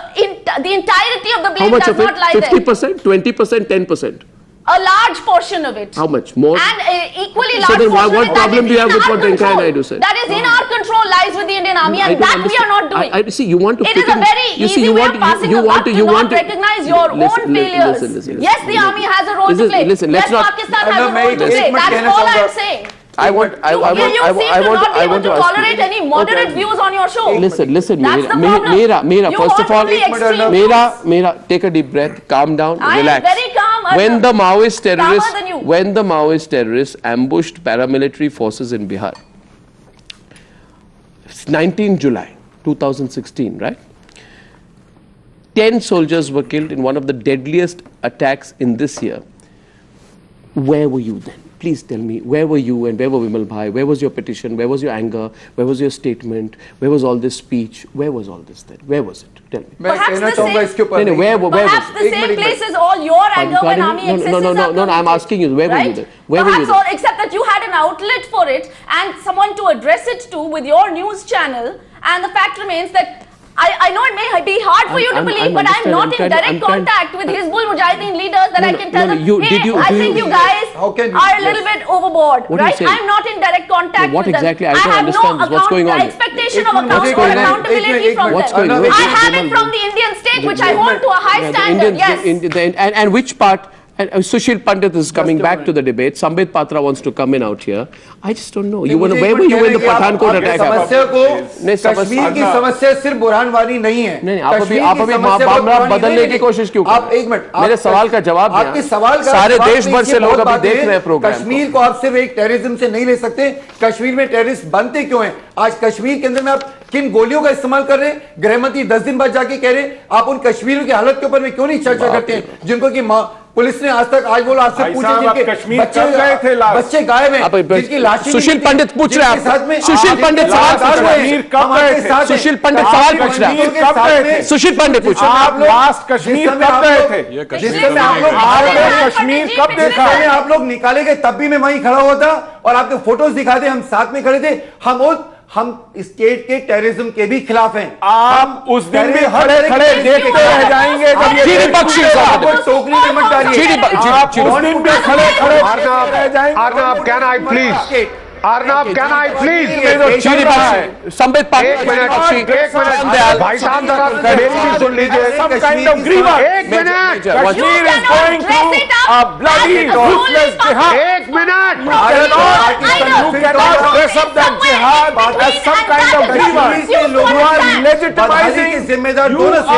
entirety of the blame. How much does of it? Not lie 50%, 20%, 10%? A large portion of it. How much? More? And equally large so then portion what problem do you have with what Venkaiah Naidu said? That is in our control, lies with the Indian army, and that we are not doing. I see, you want to it is a very easy way of passing a buck to not recognize your own failures. Listen, yes, the army has a role to play. Yes, Pakistan has a role to play. That's all I'm saying. I want to tolerate any moderate views on your show. Listen, Mihira, first of all, Mihira, take a deep breath, calm down, relax. I am very calm. When the Maoist terrorists ambushed paramilitary forces in Bihar, 19 July 2016, right? 10 soldiers were killed in one of the deadliest attacks in this year. Where were you then? Please tell me, where were you and where were Vimal Bhai? Where was your petition? Where was your anger? Where was your statement? Where was all this speech? Where was all this then? Where was it? Tell me. Perhaps the same place as all your anger when army excesses No, I'm asking you, where were you then? Where were you then? Except that you had an outlet for it and someone to address it to with your news channel, and the fact remains that I know it may be hard for you to believe, but I'm not in direct contact with Hizbul Mujahideen leaders that I can tell them, hey, I think you guys are a little bit overboard, right? I'm not in direct contact with them. Exactly? I don't understand this. What's going on? Expectation of accountability from them. I have it from the Indian state, which I hold to a high standard, yes. And which part? And Sushil Pandit is coming back to the debate. Sambit Patra wants to come in out here. I just don't know. Where were you when the Pathankot attack happened? Kashmir की समस्या सिर्फ बुरहान वानी नहीं है. नहीं, आप अभी मामला बदलने की कोशिश क्यों कर रहे हैं? आप एक मिनट, मेरे सवाल का जवाब दें. आपके सवाल का सारे देश भर से लोग अभी देख रहे हैं प्रोग्राम. कश्मीर को आप सिर्फ एक टेररिज्म से नहीं ले सकते. कश्मीर में टेररिस्ट बनते क्यों हैं? आज कश्मीर के अंदर में आप किन गोलियों का इस्तेमाल कर रहे हैं? गृहमंत्री 10 दिन बाद जाके कह रहे हैं आप उन कश्मीरियों की हालत के ऊपर में क्यों नहीं चर्चा करते हैं, जिनको की पुलिस ने आज तक आज बोला आपसे पूछे जिनके बच्चे गायब हैं, जिनकी लाशें. सुशील पंडित पूछ रहे हैं. सुशील पंडित सवाल पूछ रहे हैं. सुशील पंडित सवाल पूछ रहे हैं. सुशील पंडित पूछ रहे हैं. आप लास्ट कश्मीर कब गए थे? जिसमें आप लोग कश्मीर कब देखा? आप लोग निकाले गए तब भी मैं वहीं खड़ा हुआ था और आपके फोटोज दिखाते, हम साथ में खड़े थे. हम स्टेट के टेररिज्म के भी खिलाफ हैं. आप उस दिन भी खड़े देखते रह जाएंगे जब ये बख्शी टोकरी में मत डालिए. आप उस दिन भी खड़े रह जाएंगे. Arnab, can I please? Arnab, can I please? Sambit Patra. एक मिनट भाई साहब जरा मेरी भी सुन लीजिए. एक minute. Kashmir is going through a bloody ruthless jihad. एक minute. You cannot dress up that jihad as some kind of grievance. You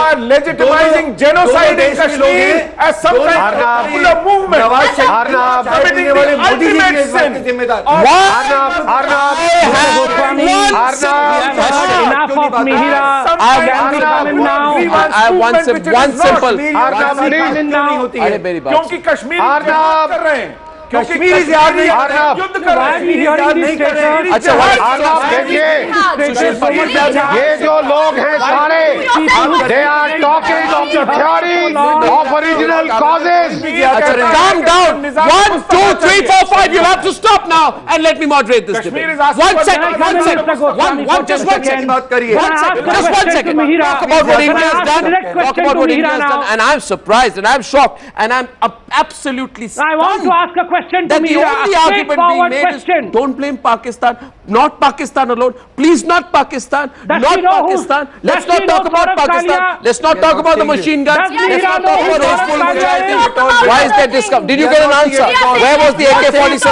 are legitimizing genocide in Kashmir as some kind of popular movement. Arnab, committing the ultimate sin. Arnab, enough of Mihira. I have one simple. क्योंकि कश्मीर कर रहे हैं. कश्मीर यार नहीं कर रहा, युद्ध कर रहे नहीं कर रहे। अच्छा देखिए, ये जो लोग हैं सारे, they are talking of the theory of original causes. Calm down. 1, 2, 3, 4, 5. You have to stop now and let me moderate this debate. One second. Just one second. Just one second. Talk about what India has done. Talk about what India has done. And I'm surprised and I'm shocked and I'm absolutely stunned. I want to ask a question to that the Mihira. only argument being made is don't blame Pakistan, not Pakistan alone. Please, not Pakistan, not Pakistan. Let's not talk about Pakistan. Let's not talk about the machine guns. Let's not talk about the Hizbul Mujahideen. Why is there discount? Did you get an answer? Where was the AK-47?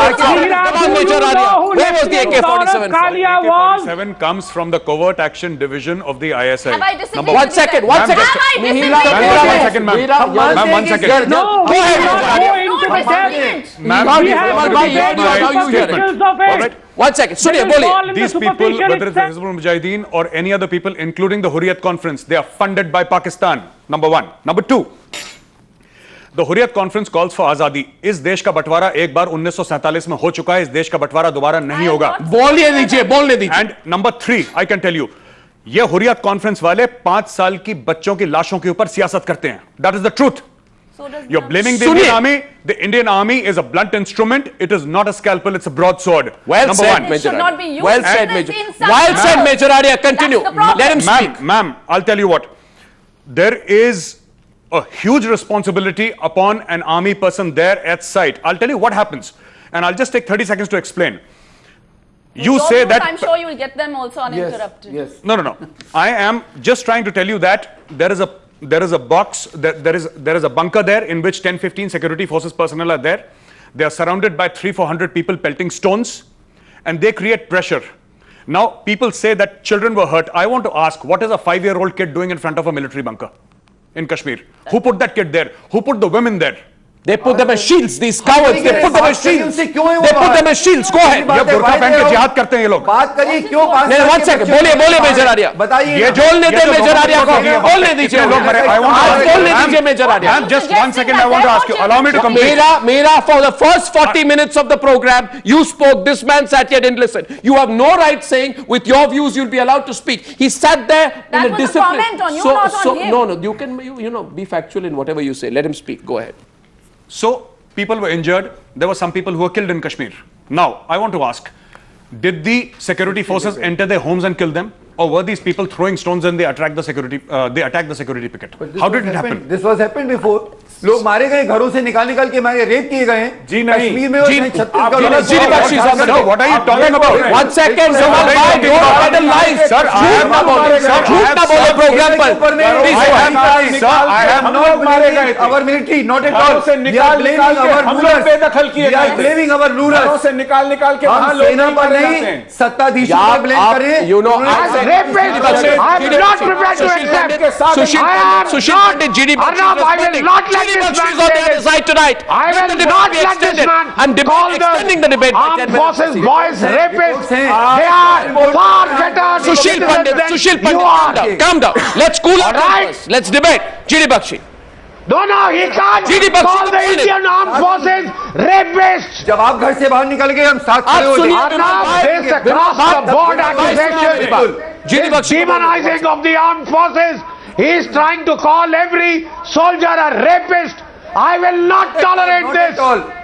Come on, Major Arya. Where was the AK-47? AK-47 comes from the Covert Action Division of the ISI. Have I disagreed? One second. Mihira, 1 second, ma'am. Ma'am, 1 second. No, go ahead. Ma'am, 1 second. Suniya, boliye. These people, whether it's the Hizbul Mujahideen or any other people, including the Hurriyat Conference, they are funded by Pakistan. Number 1. Number 2. The Hurriyat Conference calls for आजादी. इस देश का बंटवारा एक बार 1947 में हो चुका है. इस देश का बंटवारा दोबारा नहीं होगा. बोलने दीजिए. And number 3, I can tell you, ये हुर्रियत कॉन्फ्रेंस वाले 5 साल की बच्चों की लाशों के ऊपर सियासत करते हैं. That is the truth. You're blaming the Indian Army. The Indian Army is a blunt instrument. It is not a scalpel. It's a broadsword. Well Number said, 1. Major should not be used. Well said, Major. Well said, Major Arya. Continue. Let him speak. Ma'am, I'll tell you what. There is a huge responsibility upon an army person there at site. I'll tell you what happens. And I'll just take 30 seconds to explain. You say that... I'm sure you will get them also uninterrupted. Yes. No. I am just trying to tell you that there is a box, there is a bunker there in which 10-15 security forces personnel are there. They are surrounded by 300-400 people pelting stones and they create pressure. Now people say that children were hurt. I want to ask, what is a 5-year-old kid doing in front of a military bunker in Kashmir? Who put that kid there? Who put the women there? They put them as shields, these cowards. They put them as shields. They put them as shields. Go ahead. ये बुर्का पहन के जिहाद करते हैं ये लोग. बात करिए क्यों 5 नहीं, 1 second. बोलिए मेजर आर्या. बताइए. ये बोलने दे मेजर आर्या को. बोलने दीजिए. बोलने दीजिए major Arya. Just 1 second. I want to ask you. Allow me to complete. Mihira, for the first 40 minutes of the program, you spoke. This man sat here and listened. You have no right saying with your views you'll be allowed to speak. He sat there in a discipline. That was a comment on you, not on him. No. You can be factual in whatever you say. Let him speak. Go ahead. So people were injured. There were some people who were killed in Kashmir. Now, I want to ask, did the security forces enter their homes and kill them? Or were these people throwing stones and they attacked the security picket? How did it happen? This was happened before. लोग मारे गए, घरों से निकाल के मारे, rape किए गए. जी नहीं. कश्मीर में और Giri Bakshi is on the no. What are you talking about? 1 second. Vimal Bhai, don't peddle lies. Sir, झूठ ना बोले program पर. I have not blamed our military, not at all. We are blaming our rulers. We are blaming our rulers. से निकाल के हम सेना पर नहीं, सत्ताधीशों पर blame करें. I'm not prepared to accept. Sushil Pandit, Giri Bakshi I will not let this man on the other side tonight. I will not let this man call the armed forces boys rapists. They are far better. Sushil Pandit, calm down. Let's cool our tempers. Let's debate. Giri Bakshi. No, he can't call the Indian armed forces rapists. जब आप घर से बाहर निकल गए हम साथ खड़े हो गए. Arnab, this across the board accusation, demonizing of the armed forces. He is trying to call every soldier a rapist. I will not tolerate this.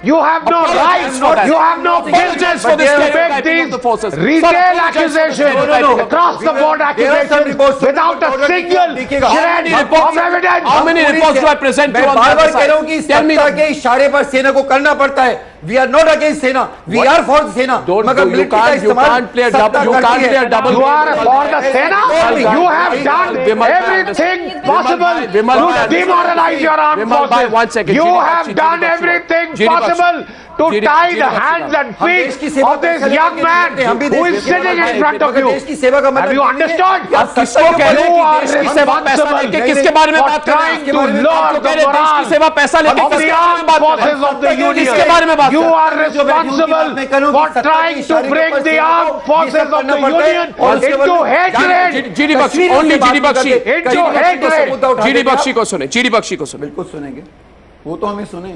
You have no right. You have no business to make these retail accusations, across the board accusations without a single shred of evidence. How many reports do I present to you on the other side? Tell me के इशारे पर सेना को करना पड़ता है. We are not against सेना. We are for the सेना. You can't play a double. You are for the Sena? You have done everything possible to demoralize your armed forces. You have done everything possible to tie the hands and feet of this young man who is sitting in front of you. Have you understood? You are responsible for trying to lower the morale of the armed forces of the Union. You are responsible for trying to bring the armed forces of the Union into hatred. Giri Bakshi, only Giri Bakshi. Into hatred. Giri Bakshi को सुने. बिल्कुल सुनेंगे. वो तो हमें सुने.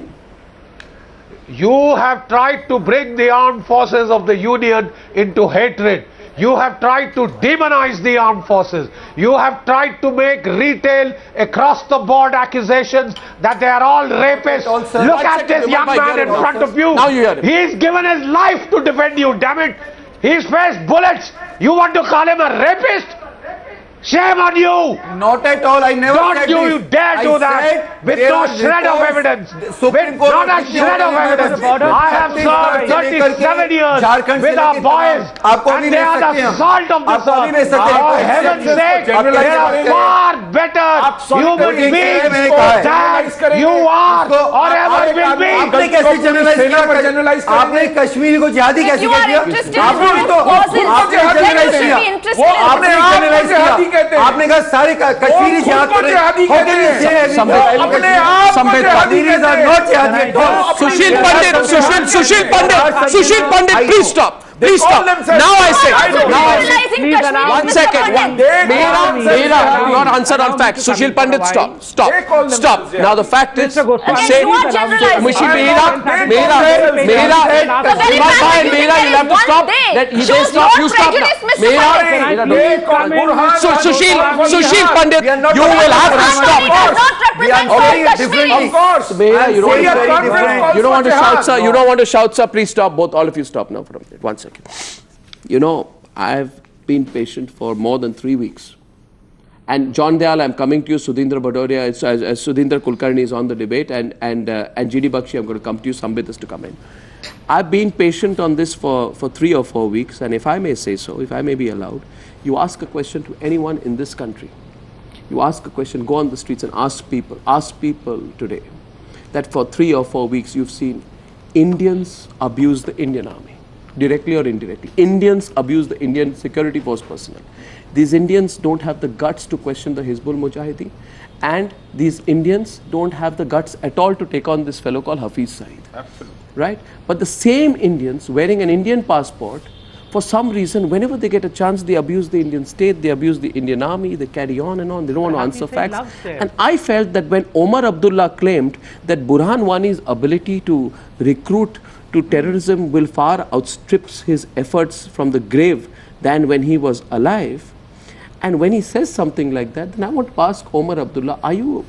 You have tried to bring the armed forces of the Union into hatred. You have tried to demonize the armed forces. You have tried to make retail across the board accusations that they are all rapists. Look at this young man in front of you. Now you hear him. He's given his life to defend you, damn it. He's faced bullets. You want to call him a rapist? Shame on you! Not at all. I never Don't said you this. dare do that with no shred of evidence. With not a shred of evidence. I have served 37 years with our boys and they are the salt of the earth. For heaven's sake, they are far better human beings than you are or ever will be. आपने कैसे generalise किया? आपने कश्मीर को जिहादी कैसे कह दिया? आपने जनरलाइज किया। आपने कहा सारे कश्मीरी जिहाद कर रहे हैं। Sushil Pandit, please stop. Please stop. Now I say. One second. Mihira, you are answer on facts. Sushil Pandit, stop. Stop. Now the fact is, Vimal Bhai and Mihira, you'll have to stop. They stop. You stop now. Sushil Pandit, you will have to stop. We are saying it differently. Of course. Mihira, you don't want to shout, sir. You don't want to shout, sir. Please stop. Both, all of you stop now for a minute. One second. You know, I've been patient for more than 3 weeks. And John Dayal, I'm coming to you. Sudheendra Badoria, as Sudheendra Kulkarni is on the debate, and GD Bakshi, I'm going to come to you. Sambit is to come in. I've been patient on this for 3 or 4 weeks, and if I may say so, if I may be allowed, you ask a question to anyone in this country. You ask a question, go on the streets and ask people today that for 3 or 4 weeks you've seen Indians abuse the Indian army, directly or indirectly. Indians abuse the Indian security force personnel. These Indians don't have the guts to question the Hizbul Mujahideen, and these Indians don't have the guts at all to take on this fellow called Hafiz Saeed. Absolutely. Right? But the same Indians wearing an Indian passport, for some reason, whenever they get a chance, they abuse the Indian state, they abuse the Indian army, they carry on and on, they don't want to answer facts. And I felt that when Omar Abdullah claimed that Burhan Wani's ability to recruit to terrorism will far outstrip his efforts from the grave than when he was alive, and when he says something like that, then I want to ask Omar Abdullah, are you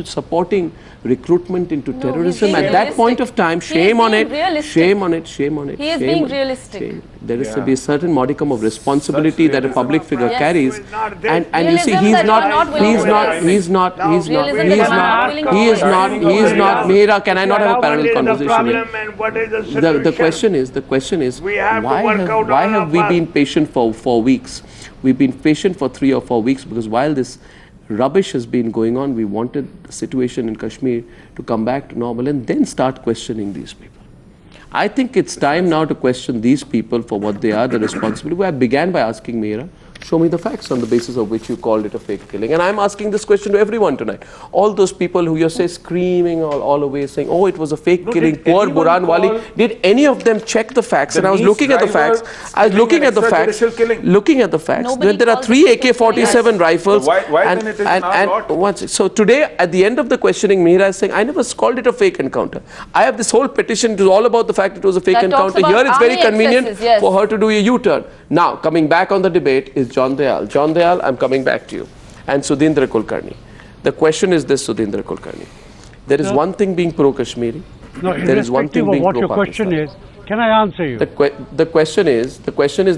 supporting recruitment into terrorism? At that point of time, shame on it. He is being realistic. There is to be a certain modicum of responsibility that a public figure carries, and you see, he's not. Mihira, can I not have a parallel conversation here? The question is, why have we been patient for 4 weeks? We've been patient for 3 or 4 weeks because while this rubbish has been going on, we wanted the situation in Kashmir to come back to normal and then start questioning these people. I think it's time now to question these people for what they are, the responsibility. I began by asking Mihira, show me the facts on the basis of which you called it a fake killing. And I'm asking this question to everyone tonight. All those people who you say screaming all away saying, oh, it was a fake killing, poor Burhan Wani. Did any of them check the facts? And I was looking at the facts. Then there are 3 AK-47 rifles. So today, at the end of the questioning, Mihira is saying, I never called it a fake encounter. I have this whole petition. It was all about the fact it was a fake encounter. Here it's very convenient for her to do a U-turn. Now, coming back on the debate is John Dayal. John Dayal, I'm coming back to you. And Sudheendra Kulkarni. The question is this, Sudheendra Kulkarni. There is one thing being pro-Kashmiri. No, there is one thing being what your question is, can I answer you? The question is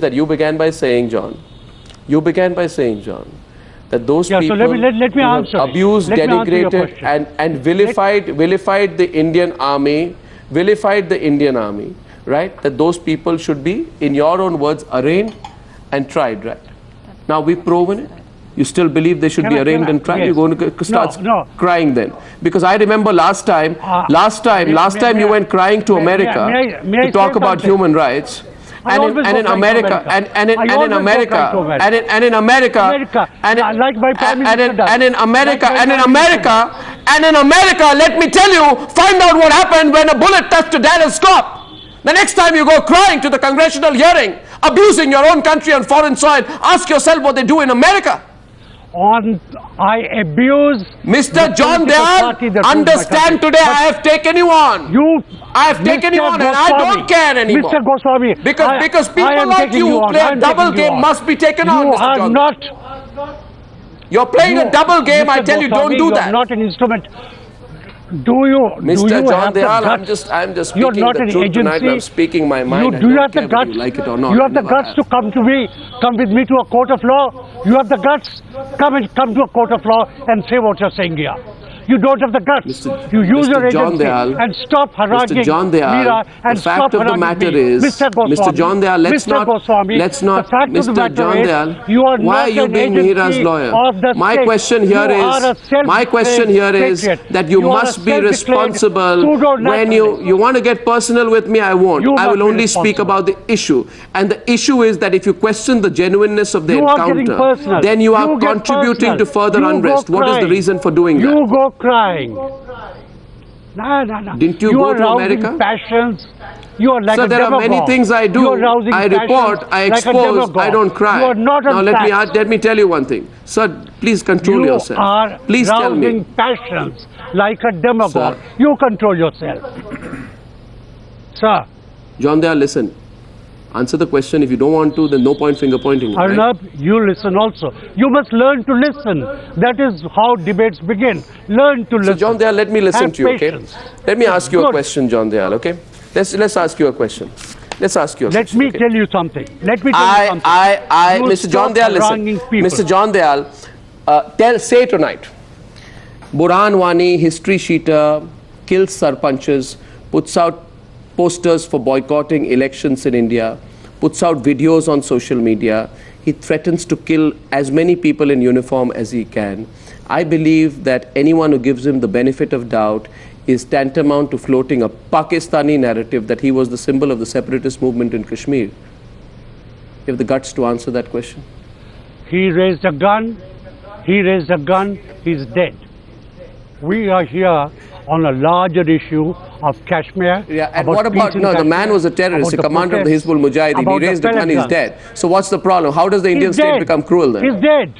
that you began by saying, John, that those people so let me answer abused, denigrated and vilified the Indian army, right? That those people should be, in your own words, arraigned and tried, right? Now we've proven it. You still believe they should be arraigned and tried? Yes. You're going to start crying then. Because I remember last time you went crying to America to talk about human rights. And in America, let me tell you, find out what happened when a bullet touched a Dayal Scott. The next time you go crying to the congressional hearing, abusing your own country on foreign soil, ask yourself what they do in America. I abuse Mr. John Dayal, understand today I have taken you on. I have taken you on and I don't care anymore. Mr. Goswami, because people like you who play a double game must be taken on, Mr. John. You're playing a double game, I tell you, don't do that. You're not an instrument. Mr. John Dayal, I'm just speaking the truth tonight. I'm speaking my mind. Do you have the guts? You like it or not? You have the guts to come with me to a court of law. You have the guts. Come to a court of law and say what you're saying here. You don't have the guts. You use your agency and stop haranguing Mihira and stop haranguing me. Mr. John Dayal, let's not, Mr. John Dayal, why are you being Mihira's lawyer? My question here is that you must be responsible. When you want to get personal with me, I won't. I will only speak about the issue. And the issue is that if you question the genuineness of the encounter, then you are contributing to further unrest. What is the reason for doing that? You go crying. No. Didn't you go to America? Passions. You are like so a there demagogue. are many things I do. I report, I expose, like I don't cry. You are not now let me tell you one thing. Sir, please control yourself. Please tell me. You are rousing passions like a demagogue. Sir. You control yourself. Sir. John Dayal, listen. Answer the question. If you don't want to, then no point finger pointing. Arnab, right? you listen also. You must learn to listen. That is how debates begin. Learn to listen. So John Dayal, let me listen to you, patience. okay? Let me ask you a question, John Dayal, okay? Let's ask you a question. Let's ask you a question. Let me tell you something. Mr. John Dayal, listen. Mr. John Dayal, say tonight. Burhan Wani, history sheeter, kills sarpanches, puts out posters for boycotting elections in India, puts out videos on social media. He threatens to kill as many people in uniform as he can. I believe that anyone who gives him the benefit of doubt is tantamount to floating a Pakistani narrative that he was the symbol of the separatist movement in Kashmir. You have the guts to answer that question? He raised a gun, he's dead. We are here on a larger issue of Kashmir. Yeah, and what about, the man was a terrorist, a commander of the Hizbul Mujahideen. He raised a gun, he's dead. So what's the problem? How does the Indian state become cruel then? He's dead.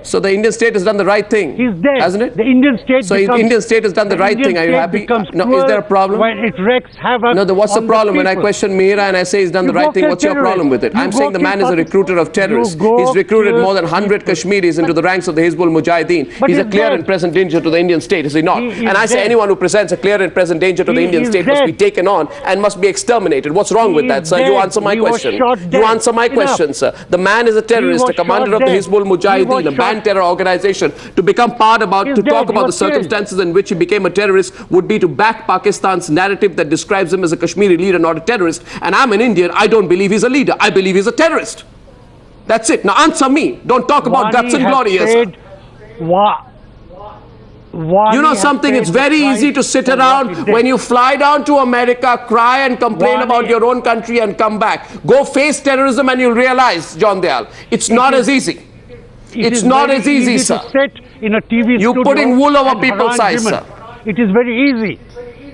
So the Indian state has done the right thing. He's dead. Hasn't it? The Indian state So the Indian state has done the right thing. Are you happy? No, is there a problem? When it wreaks havoc. No, what's the problem? When I question Mihira and I say he's done the right thing, what's your problem with it? I'm saying the man is a recruiter of terrorists. He's recruited more than 100 Kashmiris into the ranks of the Hizbul Mujahideen. He's a clear and present danger to the Indian state, is he not? And I say anyone who presents a clear and present danger to the Indian state must be taken on and must be exterminated. What's wrong with that, sir? You answer my question. You answer my question, sir. The man is a terrorist, a commander of the Hizbul Mujahideen, a banned terror organization. To become talk about the circumstances in which he became a terrorist would be to back Pakistan's narrative that describes him as a Kashmiri leader, not a terrorist. And I'm an Indian. I don't believe he's a leader. I believe he's a terrorist. That's it. Now answer me. Don't talk about guts and glory here. You know something, it's very easy to sit around when you fly down to America, cry and complain about your own country and come back. Go face terrorism and you'll realize, John Dayal, it's not as easy. It's not as easy, sir. To sit in a TV You're studio putting wool over people's eyes, sir. It is very easy.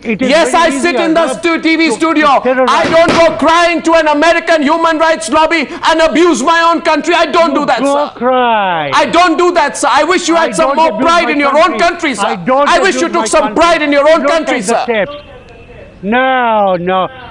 Yes, I sit in the TV studio. I don't go crying to an American human rights lobby and abuse my own country. I don't do that, sir. Cry. I don't do that, sir. I wish you had some more pride in your own country, sir. I wish you took some pride in your own country, sir. No.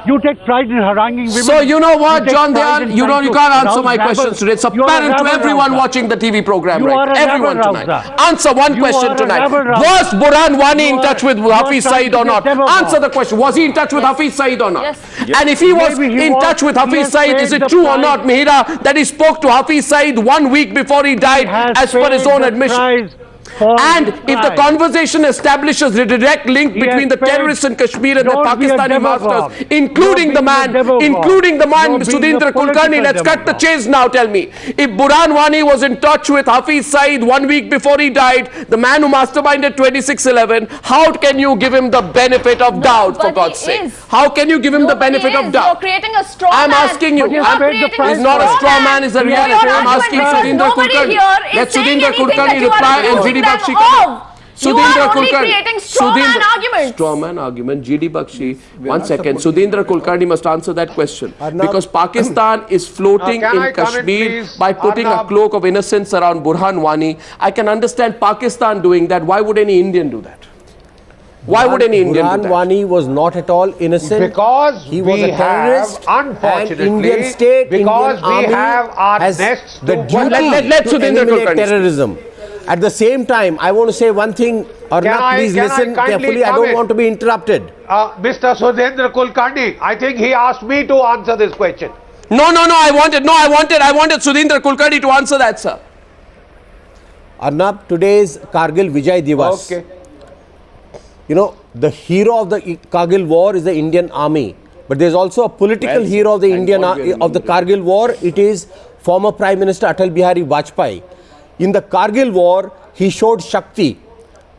You take pride in haranguing women. So you know what, John Dayal? You can't answer my questions today. It's apparent to everyone watching the TV program, right? Everyone tonight. Answer one question tonight. Was Burhan Wani in touch with Hafiz Saeed or not? Answer the question. Was he in touch with Hafiz Saeed or not? Yes. And if he was in touch with Hafiz Saeed, is it true or not, Mihira, that he spoke to Hafiz Saeed 1 week before he died, as per his own admission? And if the conversation establishes a direct link between the terrorists in Kashmir and the Pakistani masters, including the man Sudheendra Kulkarni, let's cut the chase now, tell me. If Burhan Wani was in touch with Hafiz Saeed 1 week before he died, the man who masterminded 26/11, how can you give him the benefit of doubt, for God's sake? How can you give him the benefit of doubt? You're creating a straw man. I'm asking you. It's not a straw man, it's a reality. I'm asking Sudheendra Kulkarni. Let Sudheendra Kulkarni reply and Bakshi come. You are only creating straw man arguments. Straw man argument. GD Bakshi, 1 second. Sudheendra Kulkarni must answer that question. Because Pakistan is floating in Kashmir by putting a cloak of innocence around Burhan Wani. I can understand Pakistan doing that. Why would any Indian do that? Why would any Indian do that? Burhan Wani was not at all innocent. Because he was a terrorist. Unfortunately, Indian state, because Indian we army have our has nests the to duty to eliminate terrorism. At the same time, I want to say one thing. Arnab, please listen carefully. I don't want to be interrupted. Mr. Sudheendra Kulkarni, I think he asked me to answer this question. No, I wanted Sudheendra Kulkarni to answer that, sir. Arnab, today's Kargil Vijay Divas. Okay. You know, the hero of the Kargil war is the Indian army. But there's also a political hero of the Kargil war. It is former Prime Minister Atal Bihari Vajpayee. In the Kargil war, he showed Shakti.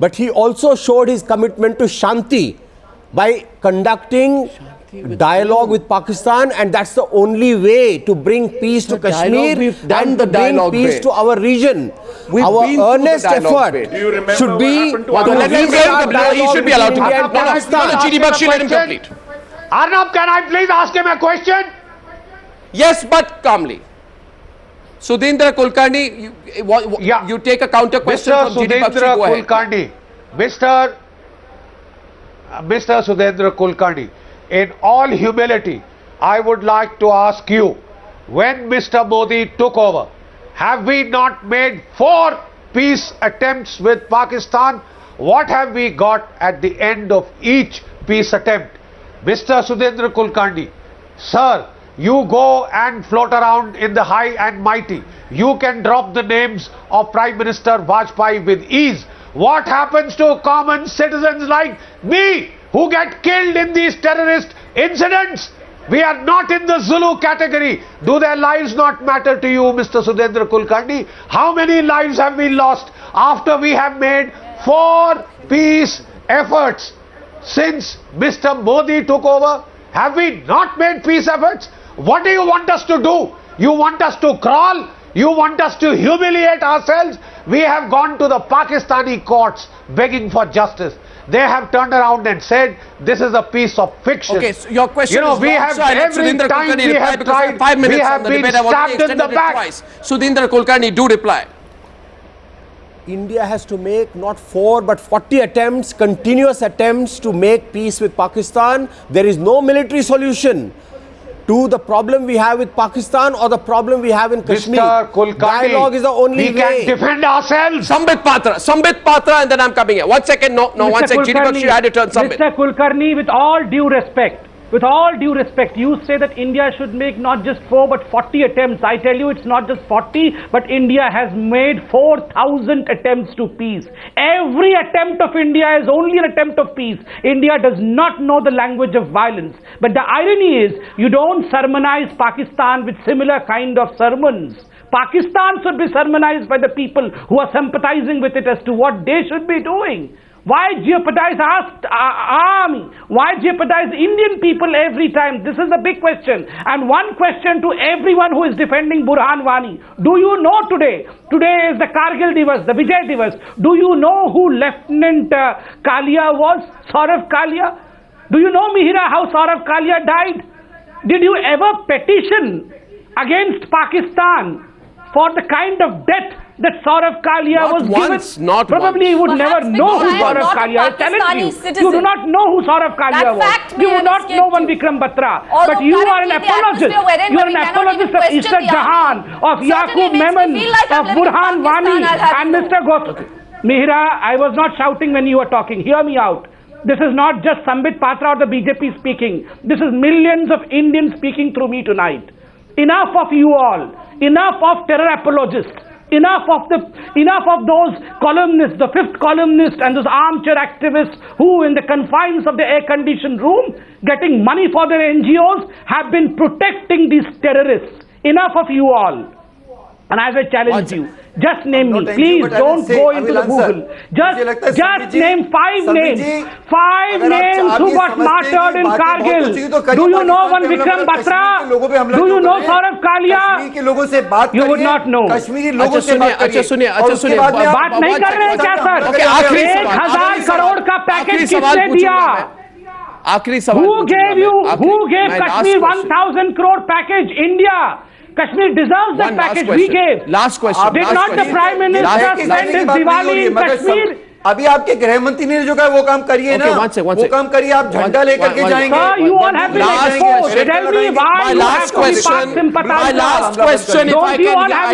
But he also showed his commitment to Shanti by conducting dialogue with Pakistan, and that's the only way to bring peace to Kashmir and bring peace to our region. Our earnest effort should be he should be allowed to let him complete. Arnab, can I please ask him a question? Yes, but calmly. Sudheendra Kulkarni, you take a counter question from GD Bakshi. Go ahead. Kulkarni, Mr. Sudheendra Kulkarni, in all humility, I would like to ask you, when Mr. Modi took over, have we not made 4 peace attempts with Pakistan? What have we got at the end of each peace attempt? Mr. Sudheendra Kulkarni, sir, you go and float around in the high and mighty. You can drop the names of Prime Minister Vajpayee with ease. What happens to common citizens like me who get killed in these terrorist incidents? We are not in the Zulu category. Do their lives not matter to you, Mr. Sudheendra Kulkarni? How many lives have we lost after we have made 4 peace efforts since Mr. Modi took over? Have we not made peace efforts? What do you want us to do? You want us to crawl? You want us to humiliate ourselves? We have gone to the Pakistani courts begging for justice. They have turned around and said this is a piece of fiction. Okay, so your question is we have every time we have tried, 5 minutes we have been stabbed in the back. Sudheendra Kulkarni, do reply. India has to make not 4 but 40 attempts, continuous attempts to make peace with Pakistan. There is no military solution to the problem we have with Pakistan or the problem we have in Kashmir. Mr. Kulkarni, dialogue is the only way. We can defend ourselves. Sambit Patra, and then I'm coming here. 1 second, no, 1 second. GD Bakshi, you had to turn Sambit. Mr. Kulkarni, with all due respect, you say that India should make not just 4 but 40 attempts. I tell you, it's not just 40, but India has made 4,000 attempts to peace. Every attempt of India is only an attempt of peace. India does not know the language of violence. But the irony is, you don't sermonize Pakistan with similar kind of sermons. Pakistan should be sermonized by the people who are sympathizing with it as to what they should be doing. Why jeopardize our army? Why jeopardize Indian people every time? This is the big question. And one question to everyone who is defending Burhan Wani. Do you know today is the Kargil Divas, the Vijay Divas. Do you know who Lieutenant Kalia was? Saurav Kalia? Do you know, Mihira, how Saurav Kalia died? Did you ever petition against Pakistan for the kind of death that Saurav Kalia was given? Probably you would never know who Saurav Kalia is. Challenge you. You do not know who Saurav Kalia was. You do not know one Vikram Batra. But you are an apologist. You are an apologist of Ishaq Jahan, of Yaqub Memon, of Burhan Wani, and Mr. Goswami. Mihira, I was not shouting when you were talking. Hear me out. This is not just Sambit Patra or the BJP speaking. This is millions of Indians speaking through me tonight. Enough of you all. Enough of terror apologists. Enough of those columnists, the 5th columnist and those armchair activists who in the confines of the air-conditioned room getting money for their NGOs have been protecting these terrorists. Enough of you all. And as I challenge you, just name me. Please don't go into the Google. Just name 5 names. 5 names who got martyred in Kargil. Do you know one Vikram Batra? Do you know Saurabh Kalia? You would not know. अच्छा सुनिए बात नहीं कर रहे हैं क्या sir? 1,000 crore का package किसने दिया? आखिरी सवाल Who gave Kashmir 1,000 crore package? India. Kashmir deserves that package we gave. Last question. Did not the Prime Minister spend his Diwali in Kashmir? अभी आपके गृह मंत्री ने जो कहा वो काम करिए ना, वो काम करिए, आप झंडा लेकर के जाएंगे। Sir, you all have been exposed. Tell me why you have to be Pak sympathizer. My last question, if I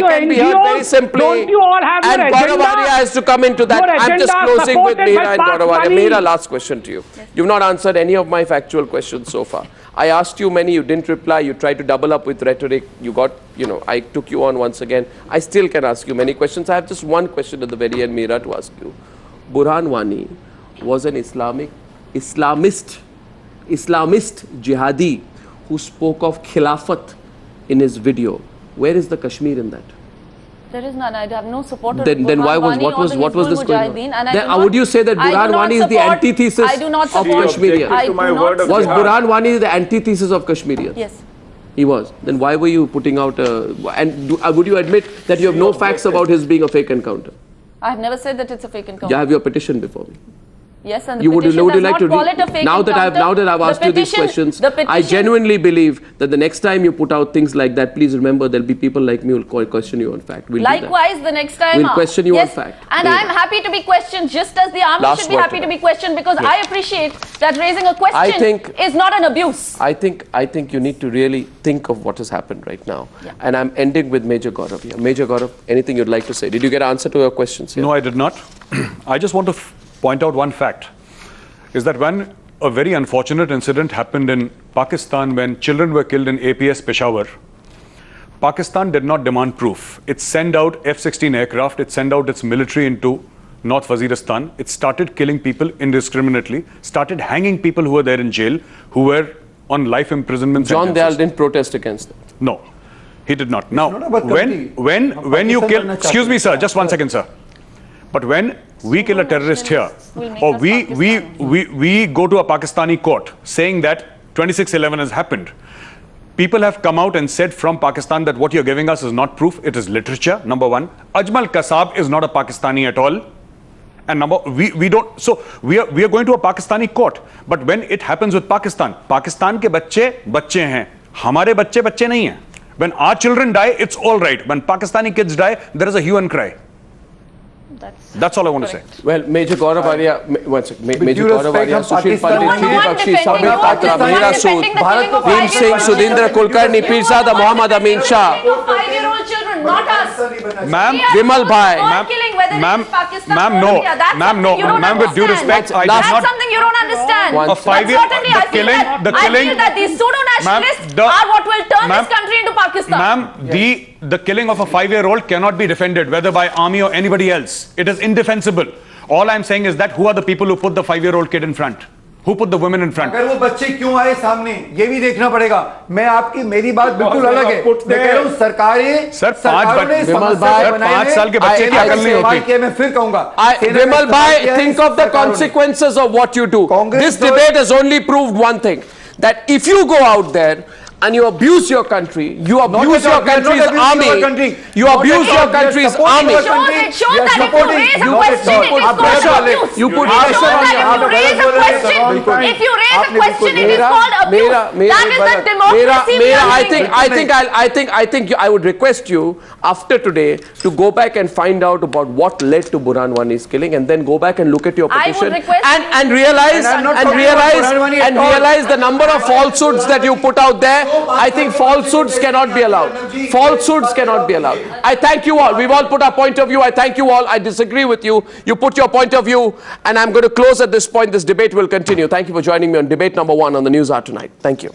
can be heard very simply. Don't you all have your agenda? And Gaurav Arya has to come into that. I'm just closing with Mihira and Gaurav Arya. Mihira, last question to you. You've not answered any of my factual questions so far. I asked you many, you didn't reply, you tried to double up with rhetoric, you got, I took you on once again. I still can ask you many questions. I have just one question at the very end, Mihira, to ask you. Burhan Wani was an Islamist jihadi who spoke of Khilafat in his video. Where is the Kashmir in that? There is none. I have no support of Then why was what was this going on? Would you say that Burhan Wani is the antithesis of Kashmirians? Was Burhan Wani the antithesis of Kashmirians? Yes. He was. Then why were you putting out would you admit that you have no facts about his being a fake encounter? I have never said that it's a fake encounter. You have your petition before me. Yes, and the petition does not call it a fake encounter. Now that I've asked you these questions, I genuinely believe that the next time you put out things like that, please remember there'll be people like me who will question you on fact. Likewise, the next time we'll question you on fact. And I'm happy to be questioned, just as the army should be happy to be questioned, because I appreciate that raising a question is not an abuse. I think you need to really think of what has happened right now. Yeah. And I'm ending with Major Gaurav here. Major Gaurav, anything you'd like to say? Did you get an answer to your questions here? No, I did not. I just want to point out one fact, is that when a very unfortunate incident happened in Pakistan when children were killed in APS Peshawar, Pakistan did not demand proof. It sent out F-16 aircraft, it sent out its military into North Waziristan, it started killing people indiscriminately, started hanging people who were there in jail, who were on life imprisonment sentences. John Dayal didn't protest against it. No, he did not. Now, when you kill, excuse me sir, just 1 second sir. But when we kill a terrorist here, or we go to a Pakistani court saying that 26/11 has happened, people have come out and said from Pakistan that what you're giving us is not proof, it is literature, number one. Ajmal Kasab is not a Pakistani at all. And we are going to a Pakistani court. But when it happens with Pakistan ke bacche hain. Hamare bacche nahi hain. When our children die, it's all right. When Pakistani kids die, there is a hue and cry. That's all I want to say. Well, Major Gaurav Arya, Major Gaurav Arya, Sushil Pandit, Bakshi, Sambit Patra, Mihira Sood, Bhim Singh, Sudheendra Kulkarni, Pirzada Muhammad Amin Shah. 5-year-old children, not us. Ma'am, Vimal Bhai. Ma'am, with due respect, that's something you don't understand. A 5-year, I feel that these pseudo-nationalists are what will turn this country into Pakistan. Ma'am, the killing of a 5-year-old cannot be defended, whether by army or anybody else. It is indefensible. All I'm saying is that who are the people who put the 5-year-old kid in front? Who put the women in front? अगर वो बच्चे क्यों आए सामने, ये भी देखना पड़ेगा. मेरी बात बिल्कुल अलग है. मैं कह रहा हूँ सरकारें, Vimal Bhai, 5 साल के बच्चे की अकल नहीं होती. मैं फिर कहूँगा. Vimal Bhai, think of the consequences of what you do. This debate has only proved one thing, that if you go out there and you abuse your country, you abuse your country's army, you abuse your country's army. It shows that if you raise a question, it is called abuse. You put pressure on your If you raise a question, it is called abuse. That is the democracy we are living in. I think I would request you after today to go back and find out about what led to Burhan Wani's killing, and then go back and look at your petition and realize the number of falsehoods that you put out there. I think falsehoods cannot be allowed. Falsehoods cannot be allowed. I thank you all. We've all put our point of view. I thank you all. I disagree with you. You put your point of view, and I'm going to close at this point. This debate will continue. Thank you for joining me on debate number 1 on the Newshour tonight. Thank you.